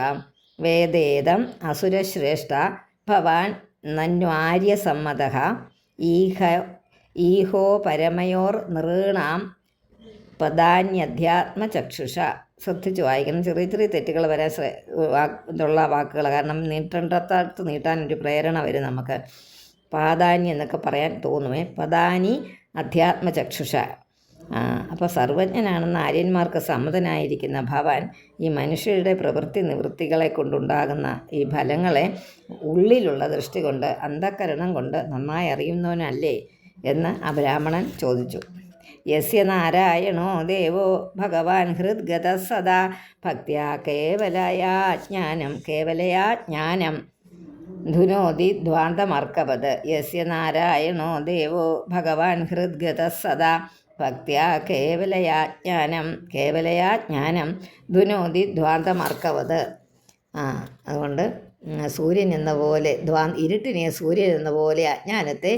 വേദേദം അസുരശ്രേഷ്ഠ ഭവാൻ നന്നു ആര്യസമ്മതഃ ഈഹോ പരമയോർ നൃണാം പദാന്യധ്യാത്മചക്ഷുഷ. ശ്രദ്ധിച്ച് വായിക്കണം. ചെറിയ ചെറിയ തെറ്റുകൾ വരാൻ ഇതുള്ള വാക്കുകൾ, കാരണം നീട്ടേണ്ടത്തടുത്ത് നീട്ടാനൊരു പ്രേരണ വരും നമുക്ക്. പാദാനി എന്നൊക്കെ പറയാൻ തോന്നുമേ. പദാനി അധ്യാത്മചക്ഷുഷ. അപ്പോൾ സർവജ്ഞനാണെന്ന് ആര്യന്മാർക്ക് സമ്മതനായിരിക്കുന്ന ഭവാൻ ഈ മനുഷ്യരുടെ പ്രവൃത്തി നിവൃത്തികളെ കൊണ്ടുണ്ടാകുന്ന ഈ ഫലങ്ങളെ ഉള്ളിലുള്ള ദൃഷ്ടി കൊണ്ട് അന്ധകരണം കൊണ്ട് നന്നായി അറിയുന്നവനല്ലേ എന്ന് ആ ബ്രാഹ്മണൻ ചോദിച്ചു. യസ്യ നാരായണോ ദേവോ ഭഗവാൻ ഹൃദ്ഗത സദാ ഭക്ത്യാ കേവലയാ ജ്ഞാനം ധുനോതി ധ്വാന്തമർക്കവത്. യസ്യ നാരായണോ ദേവോ ഭഗവാൻ ഹൃദ്ഗത സദാ ഭക്ത്യാ കേവലയാ ജ്ഞാനം ധുനോതി ധ്വാന്തമർക്കവത്. അതുകൊണ്ട് സൂര്യൻ എന്ന പോലെ ഇരുട്ടിനെ സൂര്യൻ എന്ന പോലെ അജ്ഞാനത്തെ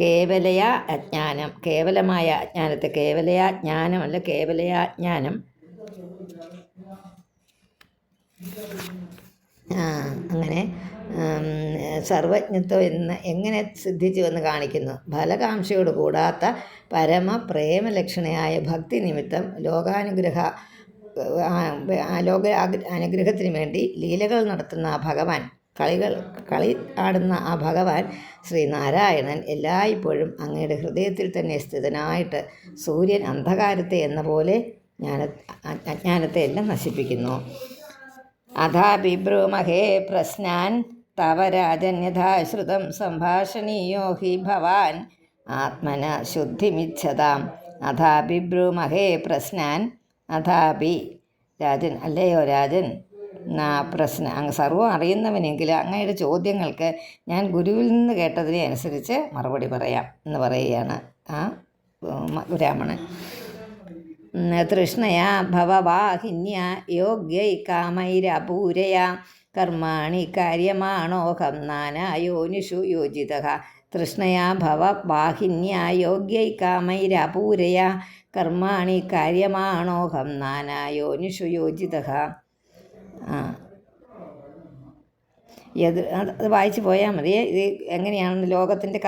കേവലയാ അജ്ഞാനം, കേവലമായ അജ്ഞാനത്തെ കേവലയാ ജ്ഞാനമല്ല കേവലയാ ജ്ഞാനം. അങ്ങനെ സർവജ്ഞത്വം എങ്ങനെ സിദ്ധിച്ചു എന്ന് കാണിക്കുന്നു. ഫലകാംക്ഷയോട് കൂടാത്ത പരമപ്രേമലക്ഷണയായ ഭക്തി നിമിത്തം അനുഗ്രഹത്തിന് വേണ്ടി ലീലകൾ നടത്തുന്ന ആ ഭഗവാൻ, കളി ആടുന്ന ആ ഭഗവാൻ ശ്രീനാരായണൻ എല്ലായ്പ്പോഴും അങ്ങയുടെ ഹൃദയത്തിൽ തന്നെ സ്ഥിതനായിട്ട് സൂര്യൻ അന്ധകാരത്തെ എന്ന പോലെ അജ്ഞാനത്തെ എല്ലാം നശിപ്പിക്കുന്നു. അഥാ ബിബ്രൂമഹേ പ്രശ്നാൻ തവ രാജൻ യഥാശ്രുതം സംഭാഷണീയോ ഹി ഭവാൻ ആത്മന ശുദ്ധിമിച്ഛതാം. അഥാ ബിബ്രൂമഹേ പ്രശ്നാൻ. അഥാപി രാജൻ, അല്ലയോ രാജൻ, അങ്ങ് സർവ്വം അറിയുന്നവനെങ്കിൽ അങ്ങയുടെ ചോദ്യങ്ങൾക്ക് ഞാൻ ഗുരുവിൽ നിന്ന് കേട്ടതിനെ അനുസരിച്ച് മറുപടി പറയാം എന്ന് പറയുകയാണ് ആ ബ്രാഹ്മണൻ. തൃഷ്ണയാ ഭവവാഹിന്യ യോഗ്യൈ കാമൈരപൂരയ കർമാണി കാര്യമാണോഹം നാനായോനിഷു യോജിതഃ. തൃഷ്ണയാ ഭവവാഹിന്യ യോഗ്യൈ കാമൈരപൂരയ കർമാണി കാര്യമാണോഹം നാനായോനിഷു യോജിതഃ. അത് വായിച്ചു പോയാൽ മതി. ഇത് എങ്ങനെയാണെന്ന് ലോകത്തിൻ്റെ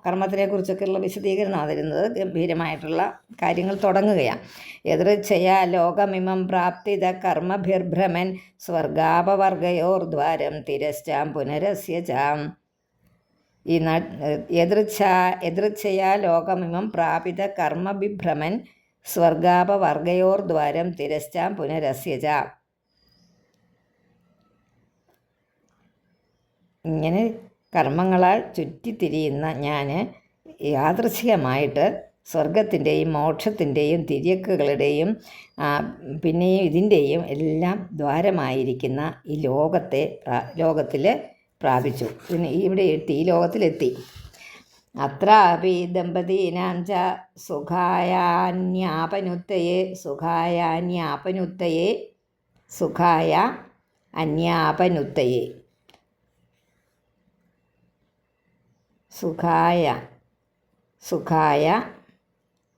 കർമ്മത്തിനെ കുറിച്ചൊക്കെയുള്ള വിശദീകരണം തരുന്നത്. ഗംഭീരമായിട്ടുള്ള കാര്യങ്ങൾ തുടങ്ങുകയാണ്. യദൃച്ഛയാ ലോകമിമം പ്രാപ്തിത കർമ്മഭിർഭ്രമൻ സ്വർഗാപവർഗയോർദ്വാരം തിരശ്ചാം പുനരസ്യ ചാം. ഈ യദൃച്ഛയാ ലോകമിമം പ്രാപിത കർമ്മഭിഭ്രമൻ സ്വർഗാപവർഗയോർദ്വാരം തിരശ്ചാം പുനരസ്യ ചാം. ഇങ്ങനെ കർമ്മങ്ങളാൽ ചുറ്റിത്തിരിയുന്ന ഞാൻ യാദൃച്ഛികമായിട്ട് സ്വർഗത്തിൻ്റെയും മോക്ഷത്തിൻ്റെയും തിര്യക്കുകളുടെയും പിന്നെയും ഇതിൻ്റെയും എല്ലാം ദ്വാരമായിരിക്കുന്ന ഈ ലോകത്തിൽ പ്രാപിച്ചു. പിന്നെ ഇവിടെ എത്തി, ഈ ലോകത്തിലെത്തി. അത്രാപി ദമ്പതീനാം ച സുഖായ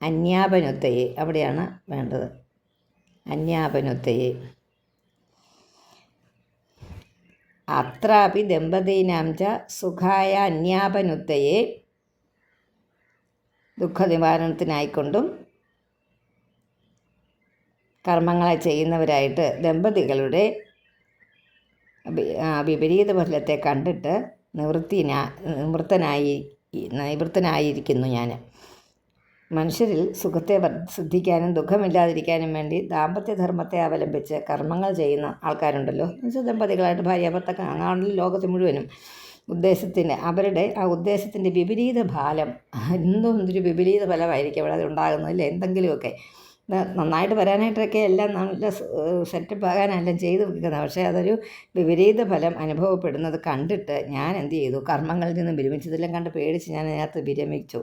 അന്യാപനുത്തയെ അവിടെയാണ് വേണ്ടത്. അന്യാപനുത്തയെ. അത്രാപി ദമ്പതീനാം ച സുഖായ അന്യാപനുത്തയെ. ദുഃഖനിവാരണത്തിനായിക്കൊണ്ടും കർമ്മങ്ങളെ ചെയ്യുന്നവരായിട്ട് ദമ്പതികളുടെ വിപരീത ഫലത്തെ കണ്ടിട്ട് നിവൃത്തനായിരിക്കുന്നു ഞാൻ. മനുഷ്യരിൽ സുഖത്തെ സിദ്ധിക്കാനും ദുഃഖമില്ലാതിരിക്കാനും വേണ്ടി ദാമ്പത്യധർമ്മത്തെ അവലംബിച്ച് കർമ്മങ്ങൾ ചെയ്യുന്ന ആൾക്കാരുണ്ടല്ലോ. എന്നുവെച്ചാൽ ദമ്പതികളായിട്ട് ഭാര്യാഭർത്താക്കൾ ആണെങ്കിലും ലോകത്ത് മുഴുവനും ഉദ്ദേശത്തിന് അവരുടെ ആ ഉദ്ദേശത്തിൻ്റെ വിപരീത ഫലം എന്തൊരു വിപരീത ഫലമായിരിക്കും അവിടെ അത് ഉണ്ടാകുന്നതിൽ എന്തെങ്കിലുമൊക്കെ നന്നായിട്ട് വരാനായിട്ടൊക്കെ എല്ലാം നല്ല സെറ്റപ്പ് ആകാനെല്ലാം ചെയ്ത് വെക്കുന്നത്. പക്ഷേ അതൊരു വിപരീത ഫലം അനുഭവപ്പെടുന്നത് കണ്ടിട്ട് ഞാൻ എന്ത് ചെയ്തു, കർമ്മങ്ങളിൽ നിന്ന് വിരമിച്ചതെല്ലാം കണ്ട് പേടിച്ച് ഞാൻ അതിനകത്ത് വിരമിച്ചു.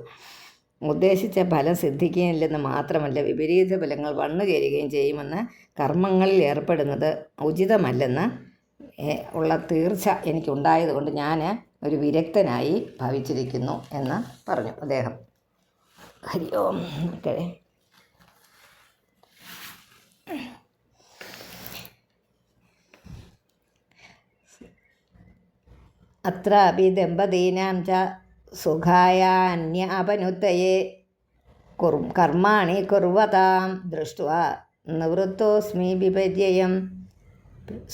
ഉദ്ദേശിച്ച ഫലം സിദ്ധിക്കുകയില്ലെന്ന് മാത്രമല്ല വിപരീത ഫലങ്ങൾ വന്നു ചേരുകയും ചെയ്യുമെന്ന് കർമ്മങ്ങളിൽ ഏർപ്പെടുന്നത് ഉചിതമല്ലെന്ന് ഉള്ള തീർച്ച എനിക്കുണ്ടായതുകൊണ്ട് ഞാൻ ഒരു വിരക്തനായി ഭവിച്ചിരിക്കുന്നു എന്ന് പറഞ്ഞു അദ്ദേഹം. ഹരി ഓം. അത്രാപി ദമ്പതീനാം ച സുഖായാന്യാപനുത്തയേ കർമാണി കുർവതാം ദൃഷ്ട്വാ നിവൃത്തോസ്മി വിപര്യം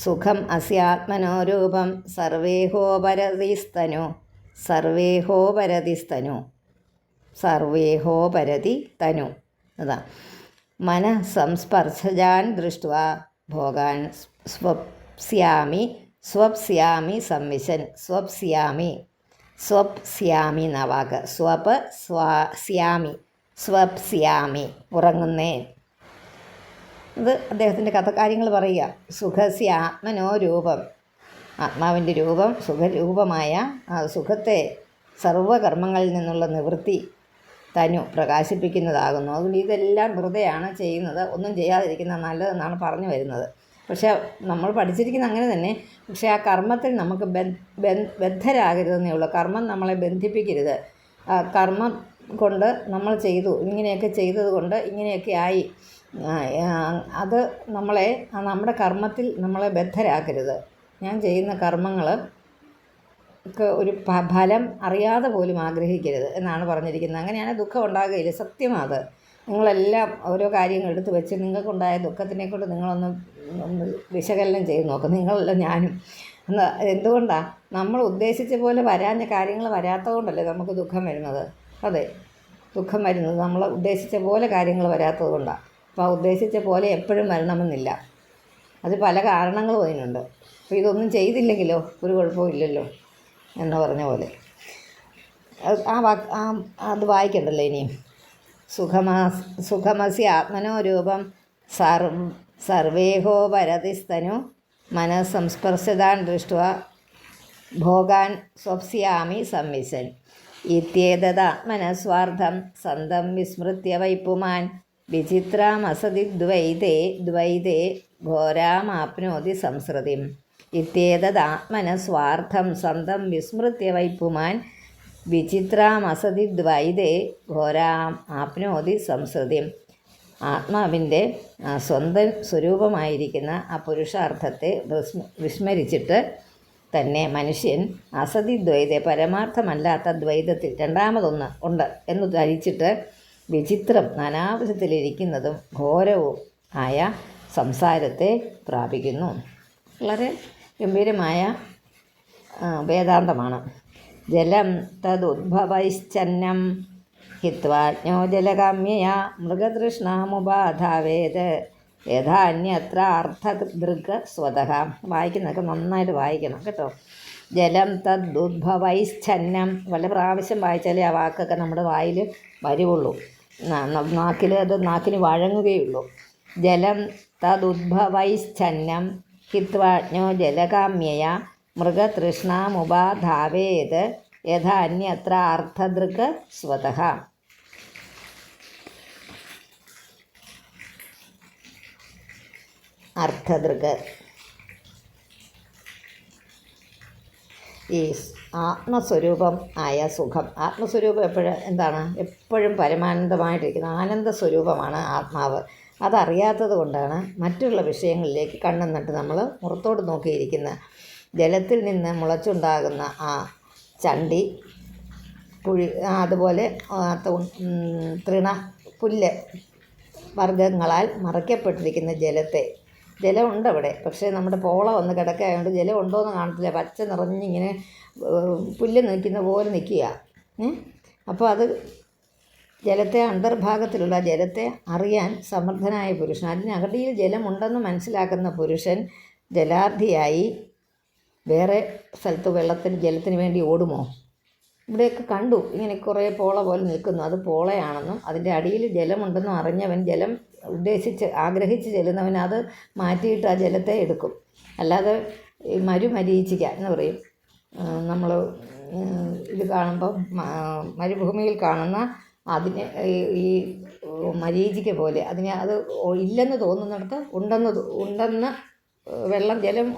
സുഖം അസ്യാത്മനോ രൂപം സർവേഹോപരതി തനു അതാ മനഃസംസ്പർശജാൻ ദൃഷ്ട്വാ ഭോഗാൻ സ്വപ്സ്യാമി സംവിശൻ സ്വപ്സ്യാമി എന്ന വാക്ക് സ്വപ്സ്യാമി ഉറങ്ങുന്നേൻ. ഇത് അദ്ദേഹത്തിൻ്റെ കാര്യങ്ങൾ പറയുക. സുഖസ്യ ആത്മനോ രൂപം, ആത്മാവിൻ്റെ രൂപം സുഖരൂപമായ ആ സുഖത്തെ സർവകർമ്മങ്ങളിൽ നിന്നുള്ള നിവൃത്തി തനു പ്രകാശിപ്പിക്കുന്നതാകുന്നു. അതുകൊണ്ട് ഇതെല്ലാം വെറുതെയാണ് ചെയ്യുന്നത്, ഒന്നും ചെയ്യാതിരിക്കുന്നത് നല്ലതെന്നാണ് പറഞ്ഞു വരുന്നത്. പക്ഷേ നമ്മൾ പഠിച്ചിരിക്കുന്നത് അങ്ങനെ തന്നെ. പക്ഷേ ആ കർമ്മത്തിൽ നമുക്ക് ബദ്ധരാകരുതെന്നേ ഉള്ളൂ. കർമ്മം നമ്മളെ ബന്ധിപ്പിക്കരുത്. കർമ്മം കൊണ്ട് നമ്മൾ ചെയ്തു, ഇങ്ങനെയൊക്കെ ചെയ്തത് കൊണ്ട് ഇങ്ങനെയൊക്കെ ആയി, അത് നമ്മുടെ കർമ്മത്തിൽ നമ്മളെ ബദ്ധരാക്കരുത്. ഞാൻ ചെയ്യുന്ന കർമ്മങ്ങൾ ഒരു ഫലം അറിയാതെ പോലും ആഗ്രഹിക്കരുത് എന്നാണ് പറഞ്ഞിരിക്കുന്നത്. അങ്ങനെയാണ് ദുഃഖം ഉണ്ടാകുകയില്ല. സത്യമാത്. നിങ്ങളെല്ലാം ഓരോ കാര്യങ്ങൾ എടുത്തു വെച്ച് നിങ്ങൾക്കുണ്ടായ ദുഃഖത്തിനെ കൊണ്ട് നിങ്ങളൊന്ന് വിശകലനം ചെയ്ത് നോക്കും. നിങ്ങളല്ല ഞാനും. എന്തുകൊണ്ടാണ്? നമ്മൾ ഉദ്ദേശിച്ച പോലെ വരാഞ്ഞ കാര്യങ്ങൾ വരാത്തത് കൊണ്ടല്ലേ നമുക്ക് ദുഃഖം വരുന്നത്. അതെ, ദുഃഖം വരുന്നത് നമ്മൾ ഉദ്ദേശിച്ച പോലെ കാര്യങ്ങൾ വരാത്തത് കൊണ്ടാണ്. അപ്പോൾ ആ ഉദ്ദേശിച്ച പോലെ എപ്പോഴും വരണമെന്നില്ല. അത് പല കാരണങ്ങളും അതിനുണ്ട്. അപ്പോൾ ഇതൊന്നും ചെയ്തില്ലെങ്കിലോ ഒരു കുഴപ്പവും ഇല്ലല്ലോ എന്ന് പറഞ്ഞ പോലെ. അത് വായിക്കണ്ടല്ലോ ഇനിയും. സുഖമസ്യ ആത്മനോ രൂപം സർവേഹോപരതിസ്തനു മനഃസംസ്പർശതാൻ ദൃഷ്ട്വാ ഭോഗാൻ സ്വപ്സ്യാമി സംവിശൻ ഇത്യേതദാത്മനസ്വാർത്ഥം സന്തം വിസ്മൃത്യ വൈപുമാൻ വിചിത്രാമസതി ദ്വൈതേ ഘോരാമാപ്നോതി സംസൃതിം. ഇത്യേതദാത്മനസ്വാർത്ഥം സന്തം വിസ്മൃത്യ വൈപുമാൻ വിചിത്രാമസതി ദ്വൈതേ ഘോരാം ആപ്നോതി സംസൃതിം. ആത്മാവിൻ്റെ സ്വന്തം സ്വരൂപമായിരിക്കുന്ന ആ പുരുഷാർത്ഥത്തെ വിസ്മരിച്ചിട്ട് തന്നെ മനുഷ്യൻ അസതിദ്വൈതെ പരമാർത്ഥമല്ലാത്ത ദ്വൈതത്തിൽ രണ്ടാമതൊന്ന് ഉണ്ട് എന്ന് ധരിച്ചിട്ട് വിചിത്രം നാനാവിധത്തിലിരിക്കുന്നതും ഘോരവും ആയ സംസാരത്തെ പ്രാപിക്കുന്നു. വളരെ ഗംഭീരമായ വേദാന്തമാണ്. ജലം തദുദ്ഭവൈശ്ചന്നം ഹിത്വാജ്ഞോ ജലകാമ്യയാ മൃഗതൃഷ്ണാമുപാധാവേത് യഥാന്യത്ര അർത്ഥദൃഗ് സ്വതഃ. വായിക്കുന്നതൊക്കെ നന്നായിട്ട് വായിക്കണം കേട്ടോ. ജലം തദുദ്ഭവൈശ്ചന്നം പല പ്രാവശ്യം വായിച്ചാലേ ആ വാക്കൊക്കെ നമ്മുടെ വായിൽ വരുള്ളൂ, നാക്കിന് വഴങ്ങുകയുള്ളൂ. ജലം തദുദ്ഭവൈശ്ചന്നം ഹിത്വാജ്ഞോ ജലകാമ്യയാ മൃഗതൃഷ്ണാമുപാധാവേത് യഥാന്യത്ര അർത്ഥദൃഗ് സ്വതഃ. അർത്ഥദൃഗ് ഈ ആത്മസ്വരൂപം ആയ സുഖം. ആത്മസ്വരൂപം എപ്പോഴും പരമാനന്ദമായിട്ടിരിക്കുന്ന ആനന്ദ സ്വരൂപമാണ് ആത്മാവ്. അതറിയാത്തത് കൊണ്ടാണ് മറ്റുള്ള വിഷയങ്ങളിലേക്ക് കണ്ണെന്നിട്ട് നമ്മൾ പുറത്തോട്ട് നോക്കിയിരിക്കുന്നത്. ജലത്തിൽ നിന്ന് മുളച്ചുണ്ടാകുന്ന ആ ചണ്ടി അതുപോലെ പുല്ല് വർഗ്ഗങ്ങളാൽ മറയ്ക്കപ്പെട്ടിരിക്കുന്ന ജലമുണ്ട് അവിടെ. പക്ഷേ നമ്മുടെ പോള വന്ന് കിടക്കായതുകൊണ്ട് ജലം ഉണ്ടോയെന്ന് കാണത്തില്ല. പച്ച നിറഞ്ഞിങ്ങനെ പുല്ല് നിൽക്കുന്ന പോലെ നിൽക്കുക. അപ്പോൾ അത് ജലത്തെ അന്തർഭാഗത്തിലുള്ള ജലത്തെ അറിയാൻ സമർത്ഥനായ പുരുഷൻ, അതിനകടിയിൽ ജലമുണ്ടെന്ന് മനസ്സിലാക്കുന്ന പുരുഷൻ ജലാർദ്ധിയായി വേറെ സ്ഥലത്ത് ജലത്തിന് വേണ്ടി ഓടുമോ? ഇവിടെയൊക്കെ കണ്ടു ഇങ്ങനെ കുറേ പോള പോലെ നിൽക്കുന്നു. അത് പോളയാണെന്നും അതിൻ്റെ അടിയിൽ ജലമുണ്ടെന്നും അറിഞ്ഞവൻ, ജലം ആഗ്രഹിച്ച് ചെല്ലുന്നവൻ അത് മാറ്റിയിട്ട് ആ ജലത്തെ എടുക്കും. അല്ലാതെ മരുമരീചിക എന്ന് പറയും. നമ്മൾ ഇത് കാണുമ്പം മരുഭൂമിയിൽ കാണുന്ന അതിനെ ഈ മരീചിക പോലെ അതിനെ അത് ഇല്ലെന്ന് തോന്നുന്നിടത്ത് ഉണ്ടെന്ന് വെള്ളം ജലം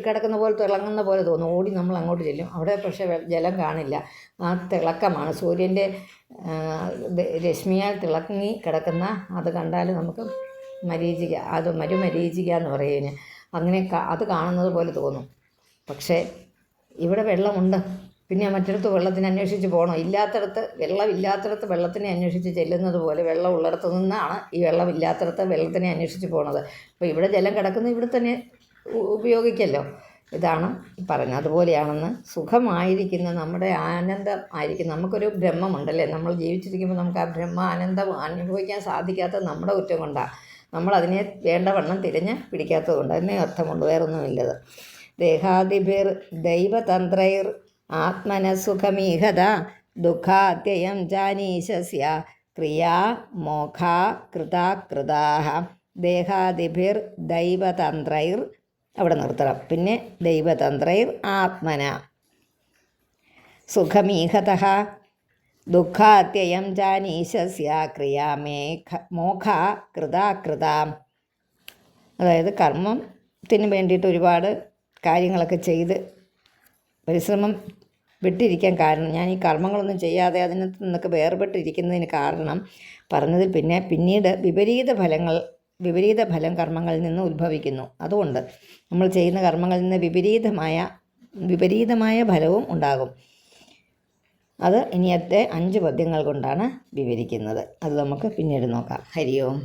കിടക്കുന്ന പോലെ തിളങ്ങുന്ന പോലെ തോന്നും. ഓടി നമ്മൾ അങ്ങോട്ട് ചെല്ലും. അവിടെ പക്ഷേ ജലം കാണില്ല. ആ തിളക്കമാണ് സൂര്യൻ്റെ രശ്മിയാൽ തിളങ്ങി കിടക്കുന്ന അത് കണ്ടാൽ നമുക്ക് മരുമരീചിക എന്ന് പറയുന്നതിന് അങ്ങനെ അത് കാണുന്നത് പോലെ തോന്നും. പക്ഷേ ഇവിടെ വെള്ളമുണ്ട്. പിന്നെ മറ്റിടത്ത് വെള്ളത്തിന് അന്വേഷിച്ച് പോകണം. വെള്ളമില്ലാത്തിടത്ത് വെള്ളത്തിനെ അന്വേഷിച്ച് ചെല്ലുന്നത് പോലെ വെള്ളം ഉള്ളിടത്തു നിന്നാണ് ഈ വെള്ളമില്ലാത്തിടത്ത് വെള്ളത്തിനെ അന്വേഷിച്ച് പോണത്. അപ്പോൾ ഇവിടെ ജലം കിടക്കുന്നു, ഇവിടെ തന്നെ ഉപയോഗിക്കല്ലോ. ഇതാണ് പറഞ്ഞത്. അതുപോലെയാണെന്ന് സുഖമായിരിക്കുന്ന നമ്മുടെ ആനന്ദം ആയിരിക്കും. നമുക്കൊരു ബ്രഹ്മമുണ്ടല്ലേ, നമ്മൾ ജീവിച്ചിരിക്കുമ്പോൾ നമുക്ക് ആ ആനന്ദം അനുഭവിക്കാൻ സാധിക്കാത്തത് നമ്മുടെ കുറ്റം കൊണ്ടാണ്. നമ്മളതിനെ വേണ്ടവണ്ണം തിരഞ്ഞ് പിടിക്കാത്തത് കൊണ്ട്. അതിനെ അർത്ഥമുണ്ട്, വേറൊന്നുമില്ലത്. ദേഹാദിഭിർ ദൈവതന്ത്രൈർ ആത്മനസുഖമീഹത ദുഃഖാത്യയം ജാനീശസ്യ ക്രിയാ മോഖാ കൃതാകൃതാഃ. ദേഹാദിഭിർ ദൈവതന്ത്രൈർ, അവിടെ നിർത്തണം. പിന്നെ ദൈവതന്ത്രൈർ ആത്മന സുഖമീഹത ദുഃഖാത്യയം ജാനീശസ്യ ക്രിയാ മോഖാ കൃതാകൃതാം. അതായത് കർമ്മത്തിന് വേണ്ടിയിട്ട് ഒരുപാട് കാര്യങ്ങളൊക്കെ ചെയ്ത് പരിശ്രമം വിട്ടിരിക്കാൻ കാരണം, ഞാൻ ഈ കർമ്മങ്ങളൊന്നും ചെയ്യാതെ അതിനകത്ത് നിന്നൊക്കെ വേർപെട്ടിരിക്കുന്നതിന് കാരണം പറഞ്ഞതിൽ പിന്നീട് വിപരീത ഫലം കർമ്മങ്ങളിൽ നിന്ന് ഉത്ഭവിക്കുന്നു. അതുകൊണ്ട് നമ്മൾ ചെയ്യുന്ന കർമ്മങ്ങളിൽ നിന്ന് വിപരീതമായ ഫലവും ഉണ്ടാകും. അത് ഇനിയത്തെ 5 പദ്യങ്ങൾ കൊണ്ടാണ് വിവരിക്കുന്നത്. അത് നമുക്ക് പിന്നീട് നോക്കാം. ഹരി ഓം.